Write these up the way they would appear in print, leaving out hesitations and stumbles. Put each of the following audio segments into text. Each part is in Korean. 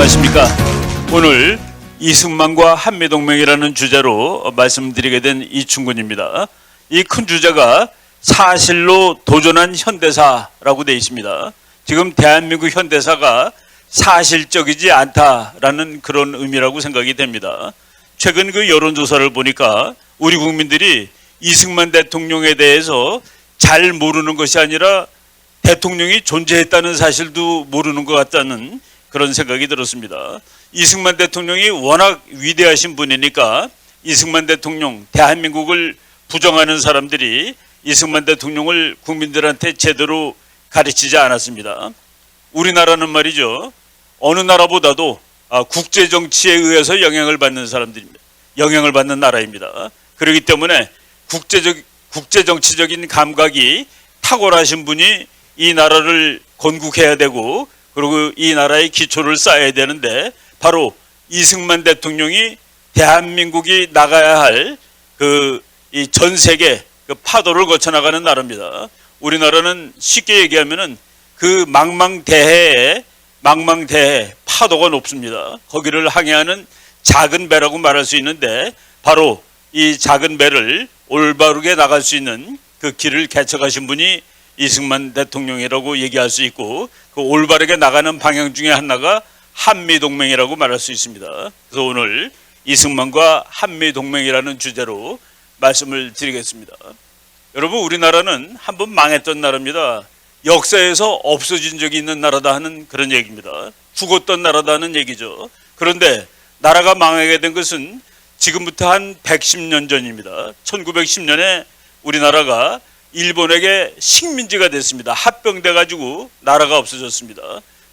안녕하십니까. 오늘 이승만과 한미동맹이라는 주제로 말씀드리게 된 이충근입니다. 이 큰 주제가 사실로 도전한 현대사라고 되어 있습니다. 지금 대한민국 현대사가 사실적이지 않다라는 그런 의미라고 생각이 됩니다. 최근 그 여론조사를 보니까 우리 국민들이 이승만 대통령에 대해서 잘 모르는 것이 아니라 대통령이 존재했다는 사실도 모르는 것 같다는 그런 생각이 들었습니다. 이승만 대통령이 워낙 위대하신 분이니까 이승만 대통령, 대한민국을 부정하는 사람들이 이승만 대통령을 국민들한테 제대로 가르치지 않았습니다. 우리나라는 말이죠, 어느 나라보다도 국제 정치에 의해서 영향을 받는 사람들입니다. 영향을 받는 나라입니다. 그렇기 때문에 국제 정치적인 감각이 탁월하신 분이 이 나라를 건국해야 되고, 그리고 이 나라의 기초를 쌓아야 되는데, 바로 이승만 대통령이 대한민국이 나가야 할 이 전 세계 그 파도를 거쳐 나가는 나라입니다. 우리나라는 쉽게 얘기하면은 그 망망대해에 파도가 높습니다. 거기를 항해하는 작은 배라고 말할 수 있는데, 바로 이 작은 배를 올바르게 나갈 수 있는 그 길을 개척하신 분이 이승만 대통령이라고 얘기할 수 있고, 그 올바르게 나가는 방향 중에 하나가 한미동맹이라고 말할 수 있습니다. 그래서 오늘 이승만과 한미동맹이라는 주제로 말씀을 드리겠습니다. 여러분, 우리나라는 한번 망했던 나라입니다. 역사에서 없어진 적이 있는 나라다 하는 그런 얘기입니다. 죽었던 나라다 하는 얘기죠. 그런데 나라가 망하게 된 것은 지금부터 한 110년 전입니다. 1910년에 우리나라가 일본에게 식민지가 됐습니다. 합병돼 가지고 나라가 없어졌습니다.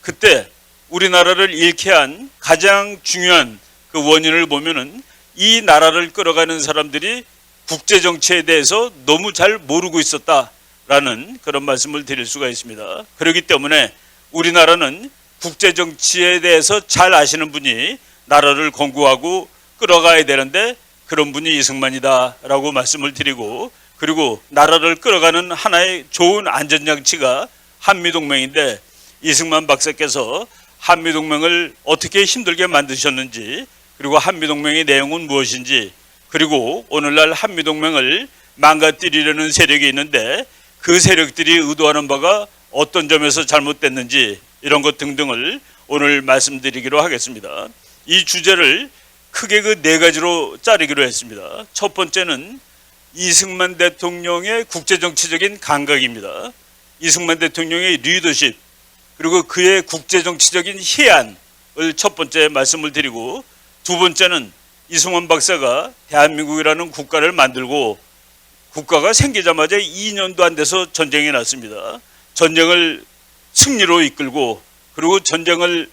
그때 우리나라를 잃게 한 가장 중요한 그 원인을 보면은 이 나라를 끌어가는 사람들이 국제 정치에 대해서 너무 잘 모르고 있었다라는 그런 말씀을 드릴 수가 있습니다. 그렇기 때문에 우리나라는 국제 정치에 대해서 잘 아시는 분이 나라를 건국하고 끌어가야 되는데, 그런 분이 이승만이다라고 말씀을 드리고, 그리고 나라를 끌어가는 하나의 좋은 안전장치가 한미동맹인데, 이승만 박사께서 한미동맹을 어떻게 힘들게 만드셨는지, 그리고 한미동맹의 내용은 무엇인지, 그리고 오늘날 한미동맹을 망가뜨리려는 세력이 있는데 그 세력들이 의도하는 바가 어떤 점에서 잘못됐는지, 이런 것 등등을 오늘 말씀드리기로 하겠습니다. 이 주제를 크게 그 네 가지로 자르기로 했습니다. 첫 번째는 이승만 대통령의 국제정치적인 감각입니다. 이승만 대통령의 리더십, 그리고 그의 국제정치적인 해안을 첫 번째 말씀을 드리고, 두 번째는 이승만 박사가 대한민국이라는 국가를 만들고 국가가 생기자마자 2년도 안 돼서 전쟁이 났습니다. 전쟁을 승리로 이끌고, 그리고 전쟁을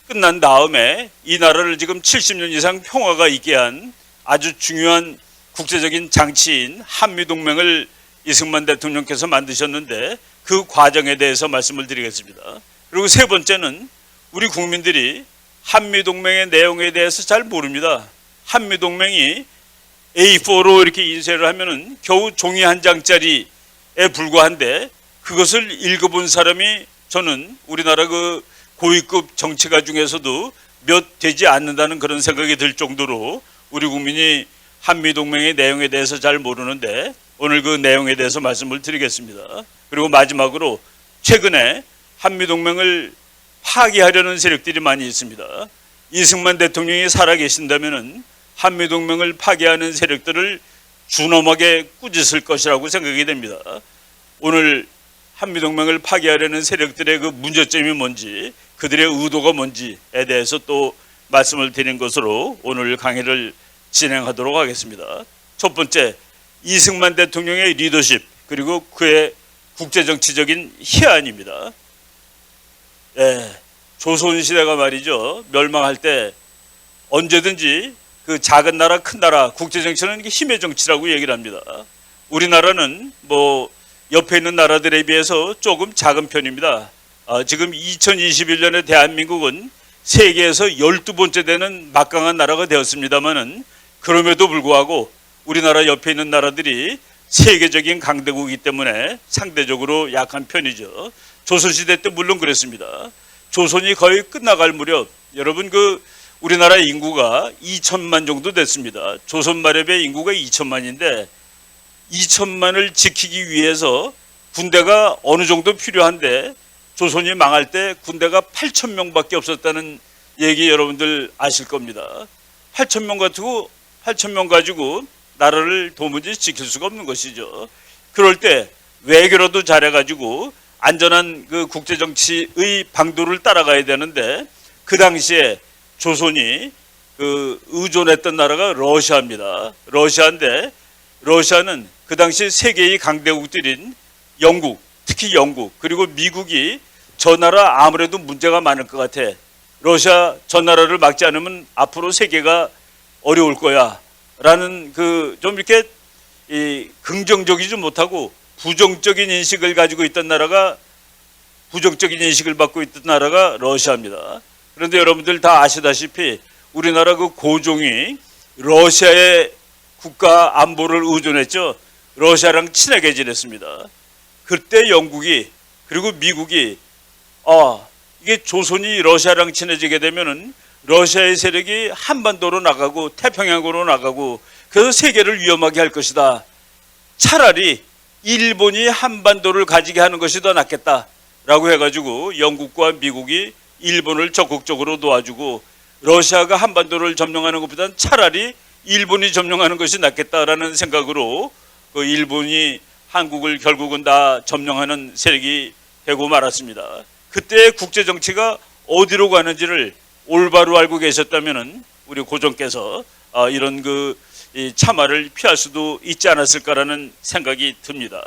끝난 다음에 이 나라를 지금 70년 이상 평화가 있게 한 아주 중요한 국제적인 장치인 한미동맹을 이승만 대통령께서 만드셨는데, 그 과정에 대해서 말씀을 드리겠습니다. 그리고 세 번째는 우리 국민들이 한미동맹의 내용에 대해서 잘 모릅니다. 한미동맹이 A4로 이렇게 인쇄를 하면은 겨우 종이 한 장짜리에 불과한데, 그것을 읽어본 사람이 저는 우리나라 그 고위급 정치가 중에서도 몇 되지 않는다는 그런 생각이 들 정도로 우리 국민이 한미동맹의 내용에 대해서 잘 모르는데, 오늘 그 내용에 대해서 말씀을 드리겠습니다. 그리고 마지막으로 최근에 한미동맹을 파기하려는 세력들이 많이 있습니다. 이승만 대통령이 살아계신다면은 한미동맹을 파괴하는 세력들을 준엄하게 꾸짖을 것이라고 생각이 됩니다. 오늘 한미동맹을 파괴하려는 세력들의 그 문제점이 뭔지, 그들의 의도가 뭔지에 대해서 또 말씀을 드린 것으로 오늘 강의를 진행하도록 하겠습니다. 첫 번째, 이승만 대통령의 리더십, 그리고 그의 국제정치적인 해안입니다. 조선시대가 말이죠, 멸망할 때 언제든지 그 작은 나라, 큰 나라, 국제정치는 힘의 정치라고 얘기를 합니다. 우리나라는 뭐 옆에 있는 나라들에 비해서 조금 작은 편입니다. 지금 2021년에 대한민국은 세계에서 12번째 되는 막강한 나라가 되었습니다만은, 그럼에도 불구하고 우리나라 옆에 있는 나라들이 세계적인 강대국이기 때문에 상대적으로 약한 편이죠. 조선시대 때 물론 그랬습니다. 조선이 거의 끝나갈 무렵 여러분 우리나라 인구가 2천만 정도 됐습니다. 조선 말에 인구가 2천만인데 2천만을 지키기 위해서 군대가 어느 정도 필요한데 조선이 망할 때 군대가 8천 명밖에 없었다는 얘기 여러분들 아실 겁니다. 8천 명 가지고 나라를 도무지 지킬 수가 없는 것이죠. 그럴 때 외교라도 잘해가지고 안전한 국제 정치의 방도를 따라가야 되는데 그 당시에 조선이 의존했던 나라가 러시아입니다. 러시아인데 러시아는 그 당시 세계의 강대국들인 영국, 특히 영국 그리고 미국이 저 나라 아무래도 문제가 많을 것 같아. 러시아 저 나라를 막지 않으면 앞으로 세계가 어려울 거야. 라는 좀 이렇게 긍정적이지 못하고 부정적인 인식을 가지고 있던 나라가 부정적인 인식을 받고 있던 나라가 러시아입니다. 그런데 여러분들 다 아시다시피 우리나라 고종이 러시아의 국가 안보를 의존했죠. 러시아랑 친하게 지냈습니다. 그때 영국이 그리고 미국이 이게 조선이 러시아랑 친해지게 되면은 러시아의 세력이 한반도로 나가고 태평양으로 나가고 그래서 세계를 위험하게 할 것이다. 차라리 일본이 한반도를 가지게 하는 것이 더 낫겠다라고 해가지고 영국과 미국이 일본을 적극적으로 도와주고 러시아가 한반도를 점령하는 것보다는 차라리 일본이 점령하는 것이 낫겠다라는 생각으로 일본이 한국을 결국은 다 점령하는 세력이 되고 말았습니다. 그때 국제 정치가 어디로 가는지를 올바로 알고 계셨다면은 우리 고종께서 이런 이 참화를 피할 수도 있지 않았을까라는 생각이 듭니다.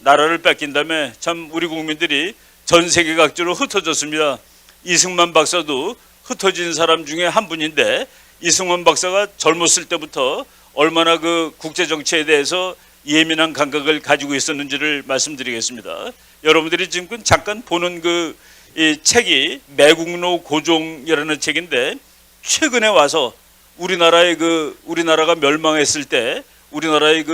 나라를 뺏긴 다음에 참 우리 국민들이 전 세계 각지로 흩어졌습니다. 이승만 박사도 흩어진 사람 중에 한 분인데 이승만 박사가 젊었을 때부터 얼마나 국제 정치에 대해서 예민한 감각을 가지고 있었는지를 말씀드리겠습니다. 여러분들이 지금 잠깐 보는 이 책이 매국노 고종이라는 책인데 최근에 와서 우리나라가 멸망했을 때 우리나라의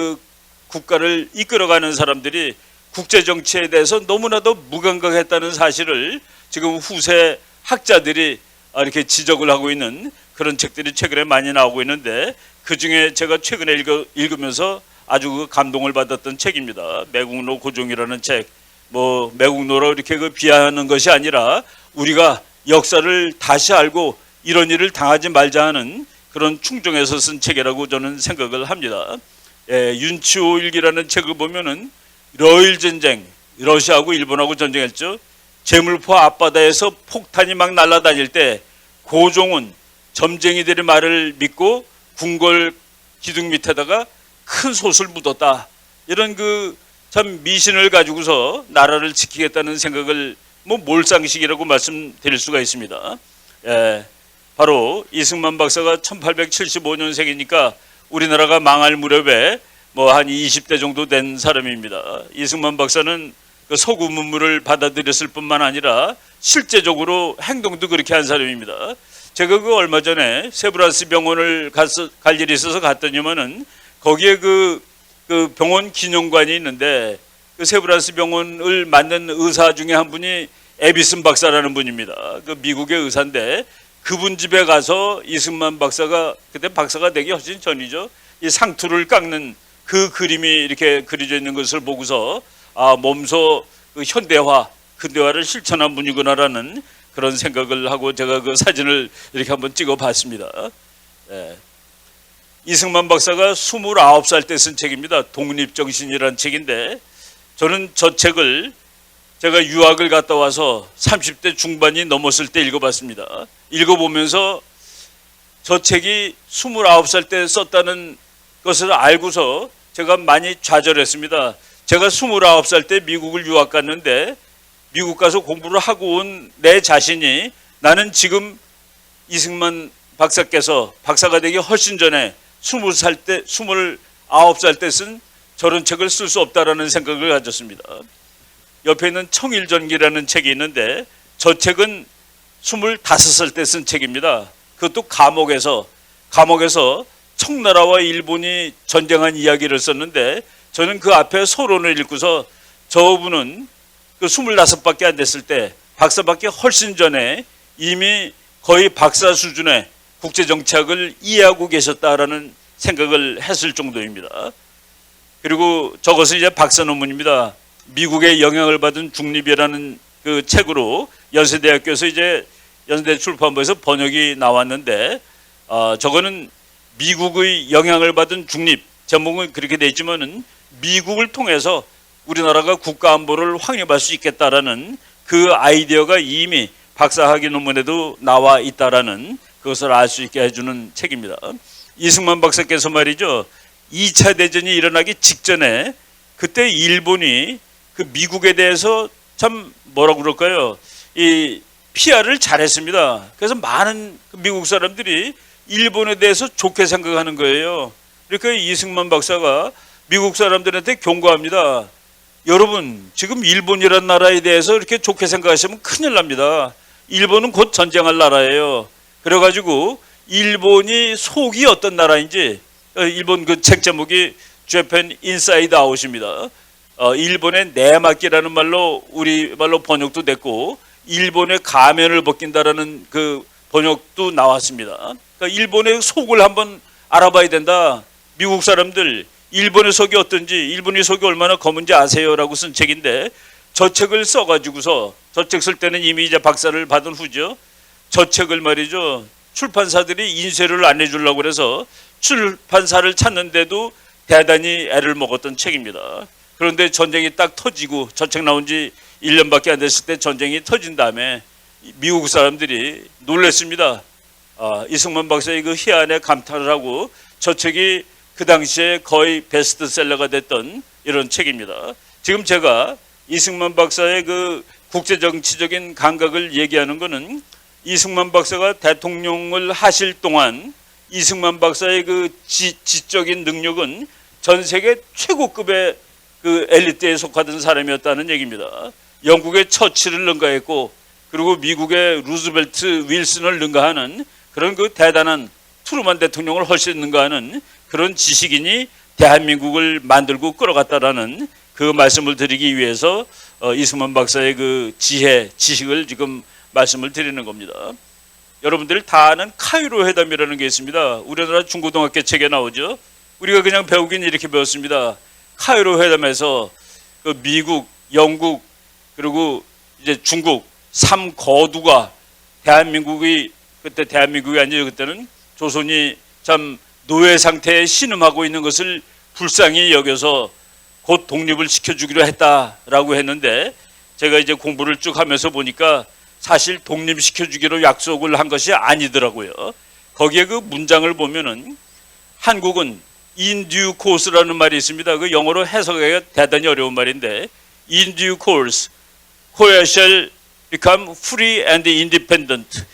국가를 이끌어가는 사람들이 국제 정치에 대해서 너무나도 무감각했다는 사실을 지금 후세 학자들이 이렇게 지적을 하고 있는 그런 책들이 최근에 많이 나오고 있는데 그 중에 제가 최근에 읽으면서 아주 감동을 받았던 책입니다. 매국노 고종이라는 책. 매국노로 이렇게 비하하는 것이 아니라 우리가 역사를 다시 알고 이런 일을 당하지 말자 하는 그런 충정에서 쓴 책이라고 저는 생각을 합니다. 윤치호 일기라는 책을 보면은 러일 전쟁, 러시아하고 일본하고 전쟁했죠. 제물포 앞바다에서 폭탄이 막 날아다닐 때 고종은 점쟁이들의 말을 믿고 궁궐 기둥 밑에다가 큰 솥을 묻었다. 이런 참 미신을 가지고서 나라를 지키겠다는 생각을 몰상식이라고 말씀드릴 수가 있습니다. 바로 이승만 박사가 1875년생이니까 우리나라가 망할 무렵에 한 20대 정도 된 사람입니다. 이승만 박사는 서구 문물을 받아들였을 뿐만 아니라 실제적으로 행동도 그렇게 한 사람입니다. 제가 얼마 전에 세브란스 병원을 갈 일이 있어서 갔더니만은 거기에 병원 기념관이 있는데 세브란스 병원을 만든 의사 중에 한 분이 에비슨 박사라는 분입니다. 미국의 의사인데 그분 집에 가서 이승만 박사가 그때 박사가 되기 훨씬 전이죠. 이 상투를 깎는 그 그림이 이렇게 그려져 있는 것을 보고서 몸소 현대화, 근대화를 실천한 분이구나라는 그런 생각을 하고 제가 사진을 이렇게 한번 찍어봤습니다. 이승만 박사가 29살 때 쓴 책입니다. 독립정신이라는 책인데 저는 저 책을 제가 유학을 갔다 와서 30대 중반이 넘었을 때 읽어봤습니다. 읽어보면서 저 책이 29살 때 썼다는 것을 알고서 제가 많이 좌절했습니다. 제가 29살 때 미국을 유학 갔는데 미국 가서 공부를 하고 온 내 자신이 나는 지금 이승만 박사께서 박사가 되기 훨씬 전에 29살 때 쓴 저런 책을 쓸 수 없다라는 생각을 가졌습니다. 옆에 있는 청일전기라는 책이 있는데 저 책은 25살 때 쓴 책입니다. 그것도 감옥에서 청나라와 일본이 전쟁한 이야기를 썼는데 저는 그 앞에 서론을 읽고서 저분은 25밖에 안 됐을 때 박사밖에 훨씬 전에 이미 거의 박사 수준의 국제정치학을 이해하고 계셨다라는 생각을 했을 정도입니다. 그리고 저것은 이제 박사 논문입니다. 미국의 영향을 받은 중립이라는 그 책으로 연세대학교에서 이제 연세대 출판부에서 번역이 나왔는데, 저거는 미국의 영향을 받은 중립, 제목은 그렇게 돼 있지만은 미국을 통해서 우리나라가 국가안보를 확립할 수 있겠다라는 그 아이디어가 이미 박사학위 논문에도 나와 있다라는 그것을 알 수 있게 해주는 책입니다. 이승만 박사께서 말이죠, 2차 대전이 일어나기 직전에 그때 일본이 그 미국에 대해서 참 뭐라고 그럴까요? 이 PR을 잘했습니다. 그래서 많은 미국 사람들이 일본에 대해서 좋게 생각하는 거예요. 그러니까 이승만 박사가 미국 사람들한테 경고합니다. 여러분, 지금 일본이라는 나라에 대해서 이렇게 좋게 생각하시면 큰일 납니다. 일본은 곧 전쟁할 나라예요. 그래가지고 일본이 속이 어떤 나라인지, 일본 그 책 제목이 Japan Inside Out입니다. 일본의 내막기라는 말로 우리말로 번역도 됐고, 일본의 가면을 벗긴다라는 그 번역도 나왔습니다. 그러니까 일본의 속을 한번 알아봐야 된다. 미국 사람들, 일본의 속이 어떤지, 일본의 속이 얼마나 검은지 아세요라고 쓴 책인데, 저 책을 써가지고서, 저 책 쓸 때는 이미 이제 박사를 받은 후죠. 저 책을 말이죠, 출판사들이 인쇄를 안 해주려고 그래서 출판사를 찾는데도 대단히 애를 먹었던 책입니다. 그런데 전쟁이 딱 터지고, 저 책 나온 지 1년밖에 안 됐을 때 전쟁이 터진 다음에 미국 사람들이 놀랐습니다. 이승만 박사의 그 희안에 감탄을 하고, 저 책이 그 당시에 거의 베스트셀러가 됐던 이런 책입니다. 지금 제가 이승만 박사의 그 국제정치적인 감각을 얘기하는 것은, 이승만 박사가 대통령을 하실 동안 이승만 박사의 그 지적인 능력은 전 세계 최고급의 그 엘리트에 속하던 사람이었다는 얘기입니다. 영국의 처칠을 능가했고, 그리고 미국의 루즈벨트 윌슨을 능가하는 그런 그 대단한 트루만 대통령을 훨씬 능가하는 그런 지식인이 대한민국을 만들고 끌어갔다라는 그 말씀을 드리기 위해서 이승만 박사의 그 지식을 지금 말씀을 드리는 겁니다. 여러분들이 다 아는 카이로 회담이라는 게 있습니다. 우리나라 중고등학교 책에 나오죠. 우리가 그냥 배우긴 이렇게 배웠습니다. 카이로 회담에서 그 미국, 영국, 그리고 이제 중국 3거두가 대한민국이, 그때 대한민국이 아니죠, 그때는 조선이 참 노예 상태에 신음하고 있는 것을 불쌍히 여겨서 곧 독립을 시켜주기로 했다라고 했는데, 제가 이제 공부를 쭉 하면서 보니까 사실 독립시켜주기로 약속을 한 것이 아니더라고요. 거기에 그 문장을 보면은 한국은 in due course라는 말이 있습니다. 그 영어로 해석하기가 대단히 어려운 말인데, in due course, Korea shall become free and independent.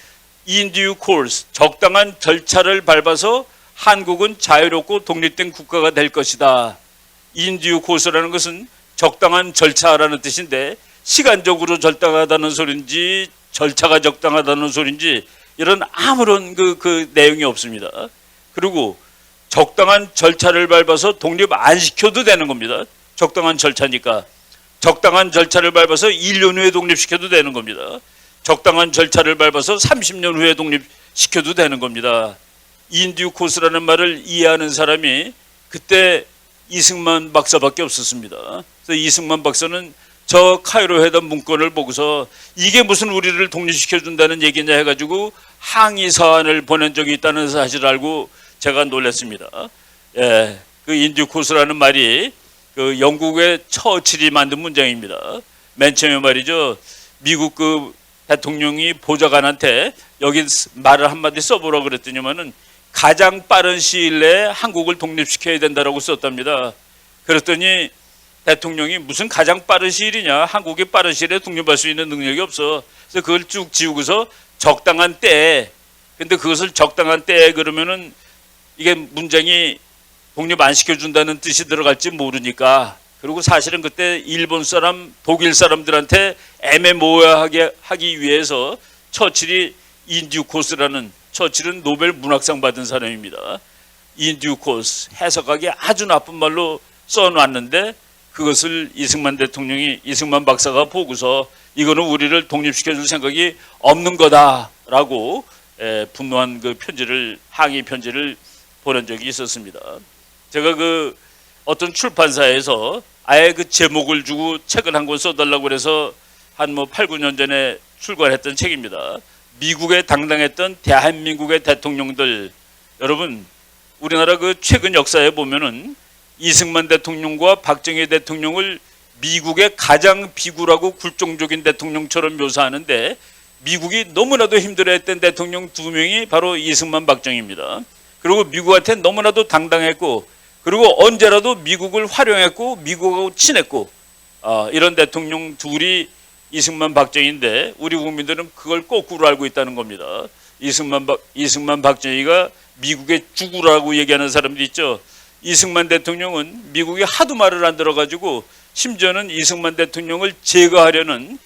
in due course, 적당한 절차를 밟아서 한국은 자유롭고 독립된 국가가 될 것이다. in due course라는 것은 적당한 절차라는 뜻인데, 시간적으로 적당하다는 소리인지 절차가 적당하다는 소리인지 이런 아무런 그 내용이 없습니다. 그리고 적당한 절차를 밟아서 독립 안 시켜도 되는 겁니다. 적당한 절차니까. 적당한 절차를 밟아서 1년 후에 독립시켜도 되는 겁니다. 적당한 절차를 밟아서 30년 후에 독립시켜도 되는 겁니다. 인듀 코스라는 말을 이해하는 사람이 그때 이승만 박사밖에 없었습니다. 그래서 이승만 박사는 저 카이로 회담 문건을 보고서 이게 무슨 우리를 독립시켜준다는 얘기냐 해가지고 항의 사안을 보낸 적이 있다는 사실을 알고 제가 놀랐습니다. 예, 그 인듀 코스라는 말이 그 영국의 처칠이 만든 문장입니다. 맨 처음에 말이죠, 미국 그 대통령이 보좌관한테 여기 말을 한마디 써보라고 그랬더니만은 가장 빠른 시일 내에 한국을 독립시켜야 된다라고 썼답니다. 그랬더니 대통령이 무슨 가장 빠른 시일이냐, 한국이 빠른 시일에 독립할 수 있는 능력이 없어. 그래서 그걸 쭉 지우고서 적당한 때에, 근데 그것을 적당한 때에 그러면은 이게 문장이 독립 안 시켜준다는 뜻이 들어갈지 모르니까, 그리고 사실은 그때 일본 사람, 독일 사람들한테 애매모호하게 하기 위해서 처칠이 인듀 코스라는, 처칠은 노벨 문학상 받은 사람입니다. 인듀 코스, 해석하기 아주 나쁜 말로 써놨는데 그것을 이승만 대통령이, 이승만 박사가 보고서 이거는 우리를 독립시켜줄 생각이 없는 거다 라고 분노한 그 편지를, 항의 편지를 보낸 적이 있었습니다. 제가 그 어떤 출판사에서 아예 그 제목을 주고 책을 한 권 써달라고 그래서 한 8, 9년 전에 출간했던 책입니다. 미국에 당당했던 대한민국의 대통령들. 여러분, 우리나라 그 최근 역사에 보면은 이승만 대통령과 박정희 대통령을 미국의 가장 비굴하고 굴종적인 대통령처럼 묘사하는데, 미국이 너무나도 힘들어했던 대통령 두 명이 바로 이승만, 박정희입니다. 그리고 미국한테 너무나도 당당했고, 그리고 언제라도 미국을 활용했고 미국하고 친했고, 이런 대통령 둘이 이승만, 박정희인데 우리 국민들은 그걸 거꾸로 알고 있다는 겁니다. 이승만, 박정희가 미국의 주구라고 얘기하는 사람들이 있죠. 이승만 대통령은 미국이 하도 말을 안 들어가지고 심지어는 이승만 대통령을 제거하려는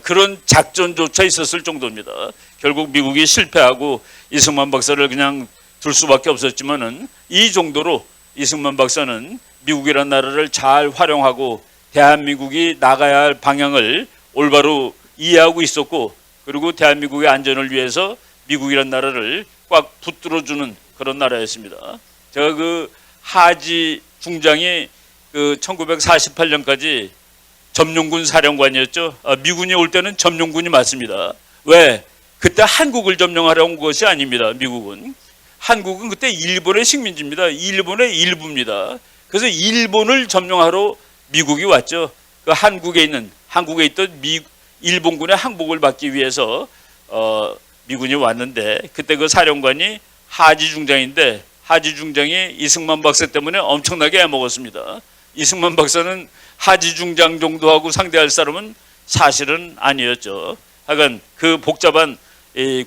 그런 작전조차 있었을 정도입니다. 결국 미국이 실패하고 이승만 박사를 그냥 둘 수밖에 없었지만은, 이 정도로 이승만 박사는 미국이라는 나라를 잘 활용하고 대한민국이 나가야 할 방향을 올바로 이해하고 있었고, 그리고 대한민국의 안전을 위해서 미국이라는 나라를 꽉 붙들어주는 그런 나라였습니다. 제가 그 하지 중장이 그 1948년까지 점령군 사령관이었죠. 미군이 올 때는 점령군이 맞습니다. 왜? 그때 한국을 점령하러 온 것이 아닙니다. 미국은. 한국은 그때 일본의 식민지입니다. 일본의 일부입니다. 그래서 일본을 점령하러 미국이 왔죠. 그 한국에 있던 일본군의 항복을 받기 위해서 미군이 왔는데, 그때 그 사령관이 하지 중장인데, 하지 중장이 이승만 박사 때문에 엄청나게 애먹었습니다. 이승만 박사는 하지 중장 정도 하고 상대할 사람은 사실은 아니었죠. 하여간 그 복잡한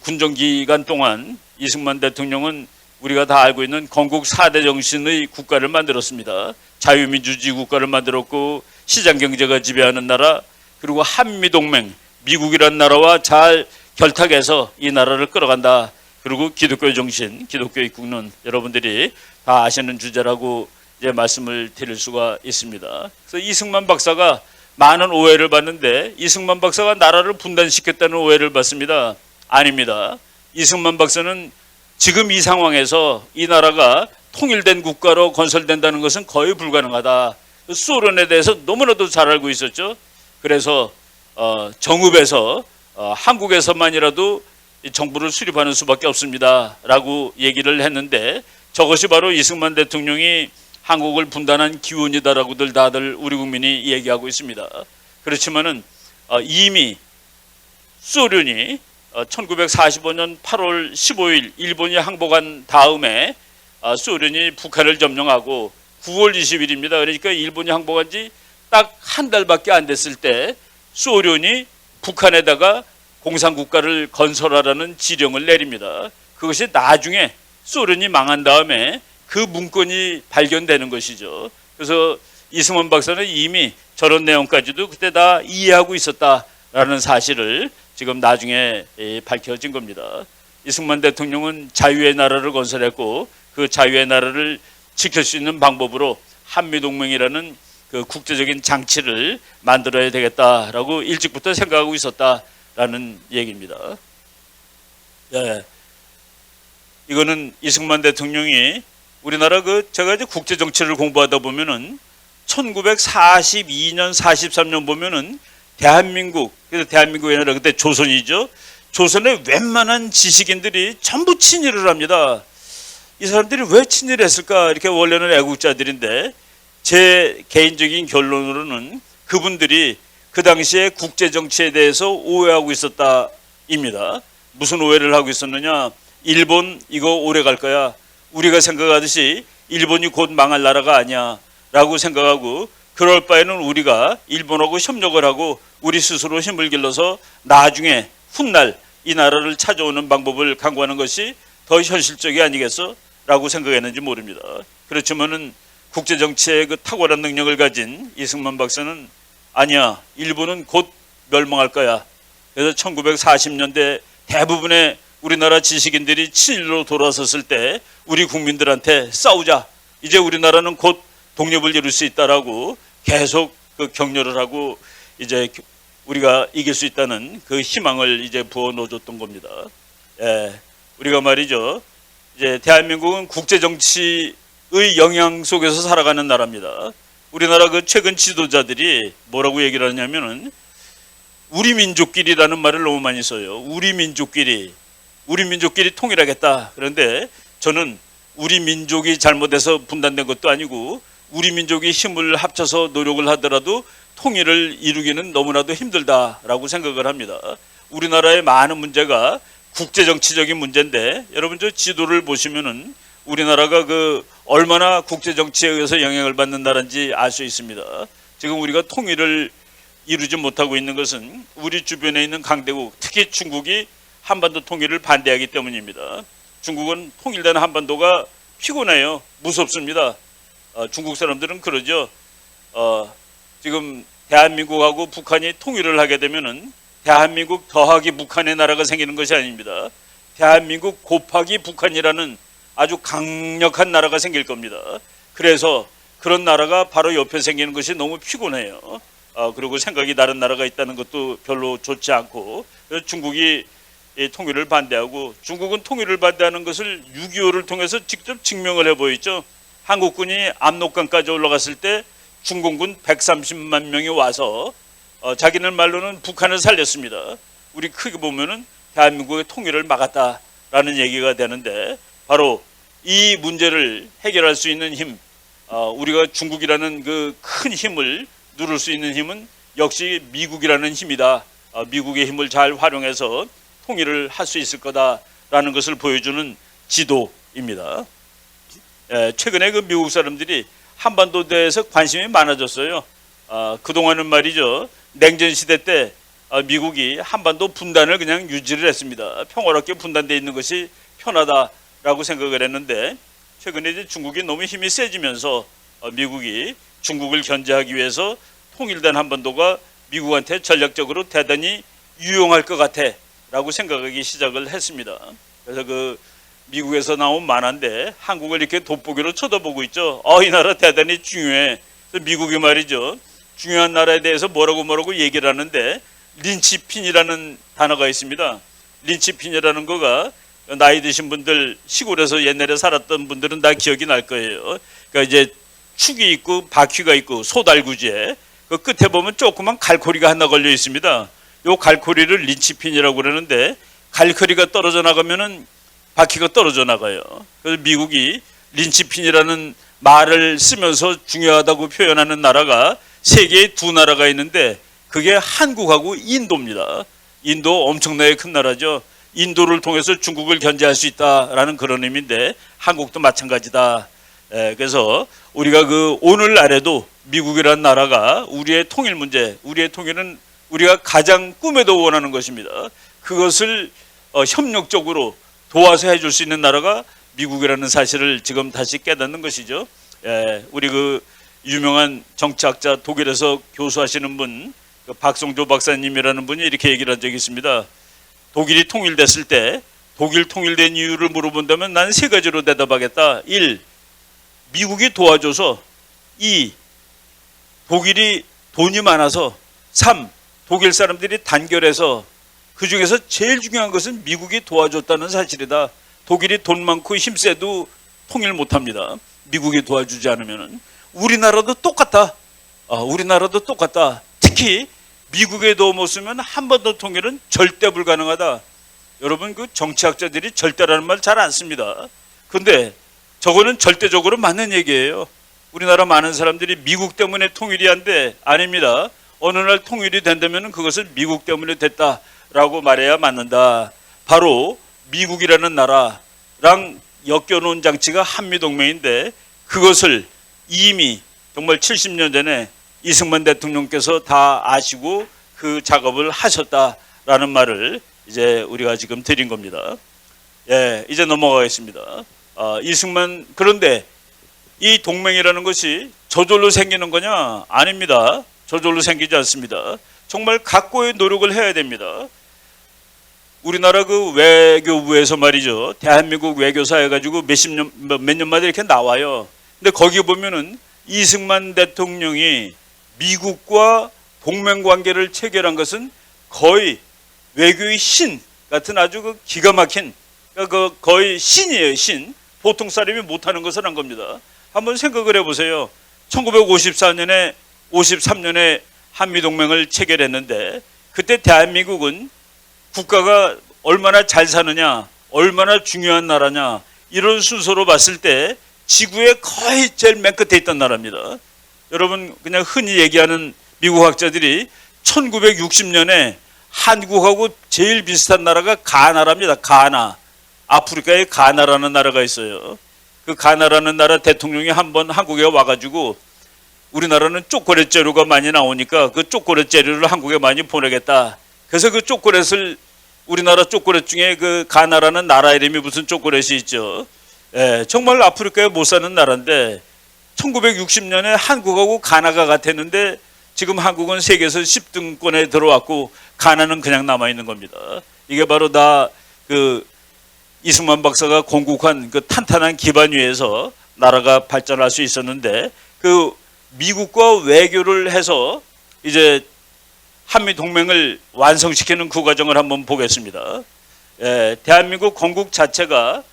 군정 기간 동안 이승만 대통령은 우리가 다 알고 있는 건국 4대 정신의 국가를 만들었습니다. 자유민주주의 국가를 만들었고, 시장경제가 지배하는 나라, 그리고 한미동맹, 미국이라는 나라와 잘 결탁해서 이 나라를 끌어간다. 그리고 기독교의 정신, 기독교의 국론, 여러분들이 다 아시는 주제라고 이제 말씀을 드릴 수가 있습니다. 그래서 이승만 박사가 많은 오해를 받는데, 이승만 박사가 나라를 분단시켰다는 오해를 받습니다. 아닙니다. 이승만 박사는 지금 이 상황에서 이 나라가 통일된 국가로 건설된다는 것은 거의 불가능하다. 소련에 대해서 너무나도 잘 알고 있었죠. 그래서 정읍에서 한국에서만이라도 정부를 수립하는 수밖에 없습니다 라고 얘기를 했는데, 저것이 바로 이승만 대통령이 한국을 분단한 기운이다라고들 다들 우리 국민이 얘기하고 있습니다. 그렇지만은 이미 소련이 1945년 8월 15일 일본이 항복한 다음에 소련이 북한을 점령하고, 9월 20일입니다. 그러니까 일본이 항복한 지 딱 한 달밖에 안 됐을 때 소련이 북한에다가 공산국가를 건설하라는 지령을 내립니다. 그것이 나중에 소련이 망한 다음에 그 문건이 발견되는 것이죠. 그래서 이승만 박사는 이미 저런 내용까지도 그때 다 이해하고 있었다라는 사실을 지금 나중에 밝혀진 겁니다. 이승만 대통령은 자유의 나라를 건설했고, 그 자유의 나라를 지킬 수 있는 방법으로 한미동맹이라는 그 국제적인 장치를 만들어야 되겠다라고 일찍부터 생각하고 있었다라는 얘기입니다. 네. 이거는 이승만 대통령이 우리나라 제가 이제 국제 정치를 공부하다 보면은 1942년, 43년 보면은 대한민국, 그래서 대한민국이 아니라 그때 조선이죠. 조선의 웬만한 지식인들이 전부 친일을 합니다. 이 사람들이 왜 친일했을까? 이렇게 원래는 애국자들인데, 제 개인적인 결론으로는 그분들이 그 당시에 국제 정치에 대해서 오해하고 있었다입니다. 무슨 오해를 하고 있었느냐? 일본 이거 오래 갈 거야. 우리가 생각하듯이 일본이 곧 망할 나라가 아니야 라고 생각하고, 그럴 바에는 우리가 일본하고 협력을 하고 우리 스스로 힘을 길러서 나중에 훗날 이 나라를 찾아오는 방법을 강구하는 것이 더 현실적이 아니겠어? 라고 생각했는지 모릅니다. 그렇지만은 국제정치의 그 탁월한 능력을 가진 이승만 박사는 아니야, 일본은 곧 멸망할 거야. 그래서 1940년대 대부분의 우리나라 지식인들이 친일로 돌아섰을 때 우리 국민들한테 싸우자. 이제 우리나라는 곧 독립을 이룰 수 있다라고 계속 그 격려를 하고, 이제 우리가 이길 수 있다는 그 희망을 이제 부어 넣어줬던 겁니다. 우리가 말이죠. 이제 대한민국은 국제 정치의 영향 속에서 살아가는 나라입니다. 우리나라 그 최근 지도자들이 뭐라고 얘기를 하냐면은 우리 민족끼리라는 말을 너무 많이 써요. 우리 민족끼리 통일하겠다. 그런데 저는 우리 민족이 잘못해서 분단된 것도 아니고 우리 민족이 힘을 합쳐서 노력을 하더라도 통일을 이루기는 너무나도 힘들다라고 생각을 합니다. 우리나라의 많은 문제가 국제정치적인 문제인데 여러분 저 지도를 보시면은 우리나라가 그 얼마나 국제정치에 의해서 영향을 받는 나라인지 알 수 있습니다. 지금 우리가 통일을 이루지 못하고 있는 것은 우리 주변에 있는 강대국, 특히 중국이 한반도 통일을 반대하기 때문입니다. 중국은 통일된 한반도가 피곤해요. 무섭습니다. 중국 사람들은 그러죠. 지금 대한민국하고 북한이 통일을 하게 되면은 대한민국 더하기 북한의 나라가 생기는 것이 아닙니다. 대한민국 곱하기 북한이라는 아주 강력한 나라가 생길 겁니다. 그래서 그런 나라가 바로 옆에 생기는 것이 너무 피곤해요. 그리고 생각이 다른 나라가 있다는 것도 별로 좋지 않고 중국이 통일을 반대하고 중국은 통일을 반대하는 것을 6.25를 통해서 직접 증명을 해보였죠. 한국군이 압록강까지 올라갔을 때 중공군 130만 명이 와서 자기네 말로는 북한을 살렸습니다. 우리 크게 보면은 대한민국의 통일을 막았다라는 얘기가 되는데 바로 이 문제를 해결할 수 있는 힘, 우리가 중국이라는 그 큰 힘을 누를 수 있는 힘은 역시 미국이라는 힘이다. 미국의 힘을 잘 활용해서 통일을 할 수 있을 거다라는 것을 보여주는 지도입니다. 최근에 그 미국 사람들이 한반도에 대해서 관심이 많아졌어요. 그동안은 말이죠. 냉전 시대 때 미국이 한반도 분단을 그냥 유지를 했습니다. 평화롭게 분단되어 있는 것이 편하다라고 생각을 했는데 최근에 이제 중국이 너무 힘이 세지면서 미국이 중국을 견제하기 위해서 통일된 한반도가 미국한테 전략적으로 대단히 유용할 것 같아라고 생각하기 시작을 했습니다. 그래서 그 미국에서 나온 만화인데 한국을 이렇게 돋보기로 쳐다보고 있죠. 이 나라 대단히 중요해. 그래서 미국이 말이죠. 중요한 나라에 대해서 뭐라고 얘기를 하는데 린치핀이라는 단어가 있습니다. 린치핀이라는 거가 나이 드신 분들 시골에서 옛날에 살았던 분들은 다 기억이 날 거예요. 그러니까 이제 축이 있고 바퀴가 있고 소달구지에 그 끝에 보면 조그만 갈고리가 하나 걸려 있습니다. 요 갈고리를 린치핀이라고 그러는데 갈고리가 떨어져 나가면은 바퀴가 떨어져 나가요. 그래서 미국이 린치핀이라는 말을 쓰면서 중요하다고 표현하는 나라가 세계에 두 나라가 있는데 그게 한국하고 인도입니다. 인도 엄청나게 큰 나라죠. 인도를 통해서 중국을 견제할 수 있다라는 그런 의미인데 한국도 마찬가지다. 그래서 우리가 그 오늘날에도 미국이라는 나라가 우리의 통일 문제, 우리의 통일은 우리가 가장 꿈에도 원하는 것입니다. 그것을 협력적으로 도와서 해줄 수 있는 나라가 미국이라는 사실을 지금 다시 깨닫는 것이죠. 우리 그 유명한 정치학자 독일에서 교수하시는 분, 그 박성조 박사님이라는 분이 이렇게 얘기를 한 적이 있습니다. 독일이 통일됐을 때 독일 통일된 이유를 물어본다면 난 세 가지로 대답하겠다. 1. 미국이 도와줘서. 2. 독일이 돈이 많아서. 3. 독일 사람들이 단결해서. 그 중에서 제일 중요한 것은 미국이 도와줬다는 사실이다. 독일이 돈 많고 힘세도 통일 못합니다. 미국이 도와주지 않으면. 우리나라도 똑같다. 우리나라도 똑같다. 특히 미국의 도움 없으면 한반도 통일은 절대 불가능하다. 여러분 그 정치학자들이 절대라는 말 잘 안 씁니다. 근데 저거는 절대적으로 맞는 얘기예요. 우리나라 많은 사람들이 미국 때문에 통일이 안 돼. 아닙니다. 어느 날 통일이 된다면 그것은 미국 때문에 됐다라고 말해야 맞는다. 바로 미국이라는 나라랑 엮여놓은 장치가 한미동맹인데 그것을 이미 정말 70년 전에 이승만 대통령께서 다 아시고 그 작업을 하셨다라는 말을 이제 우리가 지금 드린 겁니다. 이제 넘어가겠습니다. 이승만, 그런데 이 동맹이라는 것이 저절로 생기는 거냐? 아닙니다. 저절로 생기지 않습니다. 정말 각고의 노력을 해야 됩니다. 우리나라 그 외교부에서 말이죠. 대한민국 외교사 해가지고 몇 년마다 이렇게 나와요. 근데 거기 보면은 이승만 대통령이 미국과 동맹 관계를 체결한 것은 거의 외교의 신, 같은 아주 그 기가 막힌 그 거의 신이에요, 신. 보통 사람이 못하는 것을 한 겁니다. 한번 생각을 해보세요. 1954년에 53년에 한미동맹을 체결했는데 그때 대한민국은 국가가 얼마나 잘 사느냐, 얼마나 중요한 나라냐 이런 순서로 봤을 때 지구에 거의 제일 맨 끝에 있던 나라입니다. 여러분 그냥 흔히 얘기하는 미국 학자들이 1960년에 한국하고 제일 비슷한 나라가 가나라입니다. 가나. 아프리카에 가나라는 나라가 있어요. 그 가나라는 나라 대통령이 한번 한국에 와가지고 우리나라는 초콜릿 재료가 많이 나오니까 그 초콜릿 재료를 한국에 많이 보내겠다. 그래서 그 초콜릿을 우리나라 초콜릿 중에 그 가나라는 나라 이름이 무슨 초콜릿이 있죠. 정말 아프리카에 못 사는 나라인데 1960년에 한국하고 가나가 같았는데 지금 한국은 세계에서 10등권에 들어왔고 가나는 그냥 남아있는 겁니다. 이게 바로 다 그 이승만 박사가 공국한 그 탄탄한 기반 위에서 나라가 발전할 수 있었는데 그 미국과 외교를 해서 이제 한미 동맹을 완성시키는 그 과정을 한번 보겠습니다. 대한민국 건국 자체가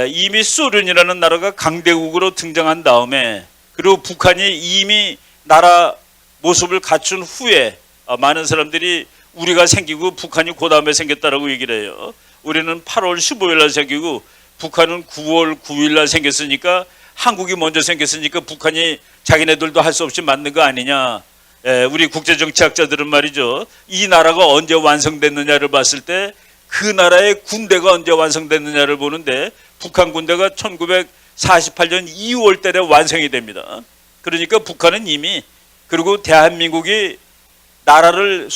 이미 소련이라는 나라가 강대국으로 등장한 다음에 그리고 북한이 이미 나라 모습을 갖춘 후에 많은 사람들이 우리가 생기고 북한이 그 다음에 생겼다라고 얘기를 해요. 우리는 8월 15일 날 생기고 북한은 9월 9일 날 생겼으니까 한국이 먼저 생겼으니까 북한이 자기네들도 할 수 없이 만든 거 아니냐. 우리 국제정치학자들은 말이죠. 이 나라가 언제 완성됐느냐를 봤을 때 그 나라의 군대가 언제 완성됐느냐를 보는데 북한 군대가 1948년 2월 달에 완성이 됩니다. 그러니까 북한은 이미 그리고 대한민국이 나라를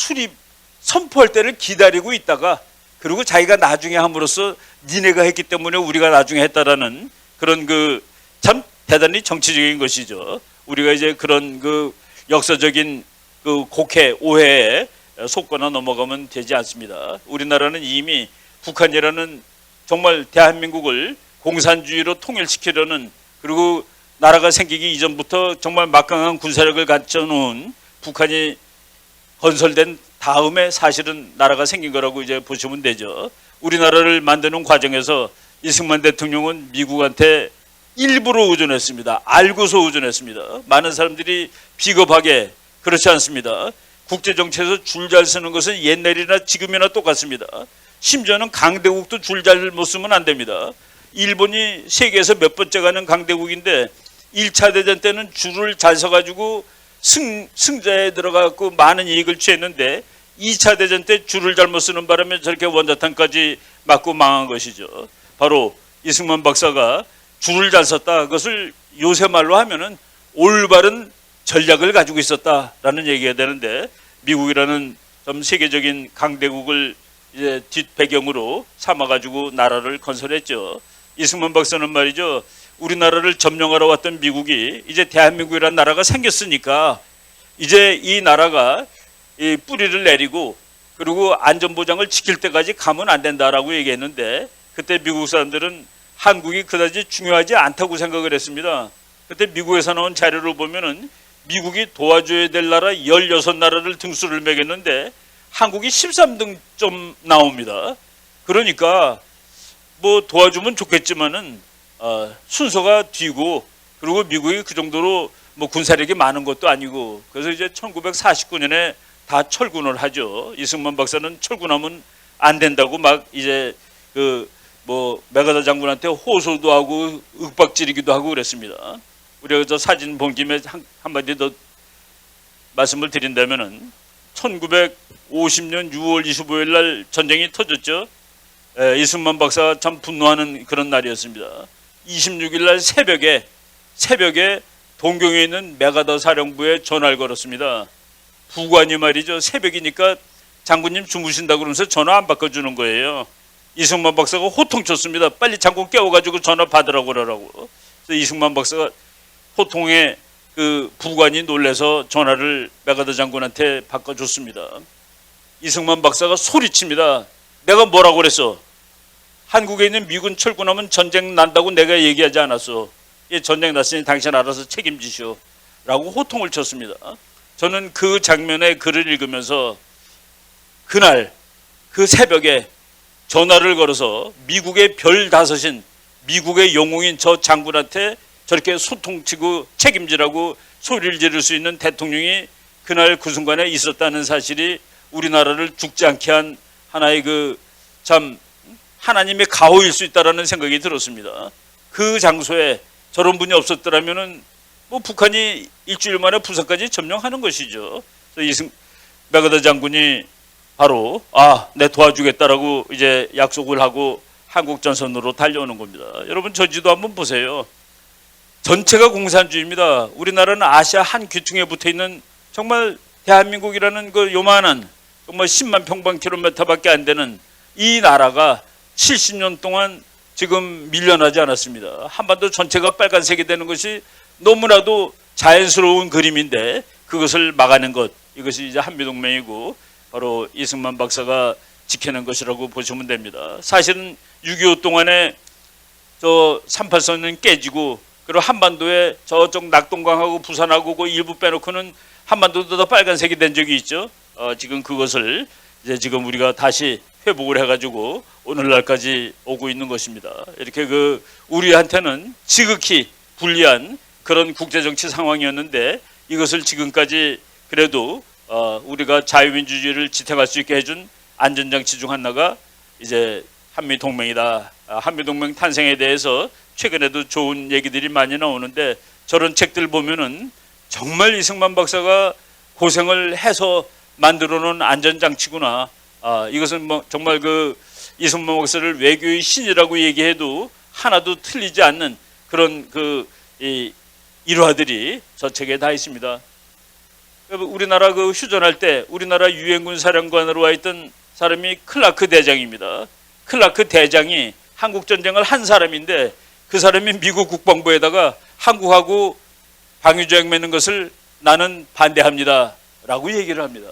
선포할 때를 기다리고 있다가 그리고 자기가 나중에 함으로써 니네가 했기 때문에 우리가 나중에 했다라는 그런 그 참 대단히 정치적인 것이죠. 우리가 이제 그런 그 역사적인 그 곡해 오해에 속거나 넘어가면 되지 않습니다. 우리나라는 이미 북한이라는 정말 대한민국을 공산주의로 통일시키려는 그리고 나라가 생기기 이전부터 정말 막강한 군사력을 갖춰놓은 북한이 건설된 다음에 사실은 나라가 생긴 거라고 이제 보시면 되죠. 우리나라를 만드는 과정에서 이승만 대통령은 미국한테 일부러 의존했습니다. 알고서 의존했습니다. 많은 사람들이 비겁하게 그렇지 않습니다. 국제정치에서 줄 잘 쓰는 것은 옛날이나 지금이나 똑같습니다. 심지어는 강대국도 줄 잘 못 쓰면 안 됩니다. 일본이 세계에서 몇 번째 가는 강대국인데 1차 대전 때는 줄을 잘 서가지고 승자에 들어가고 많은 이익을 취했는데 2차 대전 때 줄을 잘못 쓰는 바람에 저렇게 원자탄까지 맞고 망한 것이죠. 바로 이승만 박사가 줄을 잘 썼다. 그것을 요새 말로 하면은 올바른 전략을 가지고 있었다라는 얘기가 되는데 미국이라는 좀 세계적인 강대국을 이제 뒷배경으로 삼아가지고 나라를 건설했죠. 이승만 박사는 말이죠. 우리나라를 점령하러 왔던 미국이 이제 대한민국이라는 나라가 생겼으니까 이제 이 나라가 이 뿌리를 내리고 그리고 안전보장을 지킬 때까지 가면 안 된다라고 얘기했는데 그때 미국 사람들은 한국이 그다지 중요하지 않다고 생각을 했습니다. 그때 미국에서 나온 자료를 보면은 미국이 도와줘야 될 나라 16나라를 등수를 매겼는데 한국이 13등점 나옵니다. 그러니까 뭐 도와주면 좋겠지만은 순서가 뒤고 그리고 미국이 그 정도로 뭐 군사력이 많은 것도 아니고 그래서 이제 1949년에 다 철군을 하죠. 이승만 박사는 철군하면 안 된다고 막 이제 그 뭐 메가더 장군한테 호소도 하고 윽박지르기도 하고 그랬습니다. 우리가 저 사진 본 김에 한마디 더 말씀을 드린다면은 1950년 6월 25일 날 전쟁이 터졌죠. 이승만 박사가 참 분노하는 그런 날이었습니다. 26일 날 새벽에 동경에 있는 메가더 사령부에 전화를 걸었습니다. 부관이 말이죠. 새벽이니까 장군님 주무신다고 그러면서 전화 안 바꿔주는 거예요. 이승만 박사가 호통쳤습니다. 빨리 장군 깨워가지고 전화 받으라고 그러라고. 그래서 이승만 박사가 호통에 그 부관이 놀래서 전화를 메가더 장군한테 바꿔줬습니다. 이승만 박사가 소리칩니다. 내가 뭐라고 그랬어? 한국에 있는 미군 철군하면 전쟁 난다고 내가 얘기하지 않았어. 예, 전쟁 났으니 당신 알아서 책임지시오. 라고 호통을 쳤습니다. 저는 그 장면의 글을 읽으면서 그날 그 새벽에 전화를 걸어서 미국의 별 다섯인 미국의 영웅인 저 장군한테 저렇게 소통치고 책임지라고 소리를 지를 수 있는 대통령이 그날 그 순간에 있었다는 사실이 우리나라를 죽지 않게 한 하나의 그 참 하나님의 가호일 수 있다라는 생각이 들었습니다. 그 장소에 저런 분이 없었더라면은 뭐 북한이 일주일 만에 부산까지 점령하는 것이죠. 메가더 장군이 바로 내 도와주겠다라고 이제 약속을 하고 한국 전선으로 달려오는 겁니다. 여러분 저 지도 한번 보세요. 전체가 공산주의입니다. 우리나라는 아시아 한 귀퉁이에 붙어 있는 정말 대한민국이라는 그 요만한 정말 10만 평방킬로미터밖에 안 되는 이 나라가 70년 동안 지금 밀려나지 않았습니다. 한반도 전체가 빨간색이 되는 것이 너무나도 자연스러운 그림인데 그것을 막아낸 것, 이것이 이제 한미동맹이고 바로 이승만 박사가 지켜낸 것이라고 보시면 됩니다. 사실은 6.25 동안에 저 38선은 깨지고 그리고 한반도에 저쪽 낙동강하고 부산하고 그 일부 빼놓고는 한반도도 더 빨간색이 된 적이 있죠. 지금 그것을 이제 지금 우리가 다시 회복을 해가지고 오늘날까지 오고 있는 것입니다. 이렇게 그 우리한테는 지극히 불리한 그런 국제정치 상황이었는데 이것을 지금까지 그래도 우리가 자유민주주의를 지탱할 수 있게 해준 안전장치 중 하나가 이제 한미동맹이다. 한미동맹 탄생에 대해서 최근에도 좋은 얘기들이 많이 나오는데 저런 책들 보면은 정말 이승만 박사가 고생을 해서 만들어 놓은 안전장치구나. 이것은 뭐 정말 그 이승만 박사를 외교의 신이라고 얘기해도 하나도 틀리지 않는 그런 그 일화들이 저 책에 다 있습니다. 우리나라 그 휴전할 때 우리나라 유엔군 사령관으로 와 있던 사람이 클라크 대장입니다. 클라크 대장이 한국 전쟁을 한 사람인데 그 사람이 미국 국방부에다가 한국하고 방위조약 맺는 것을 나는 반대합니다 라고 얘기를 합니다.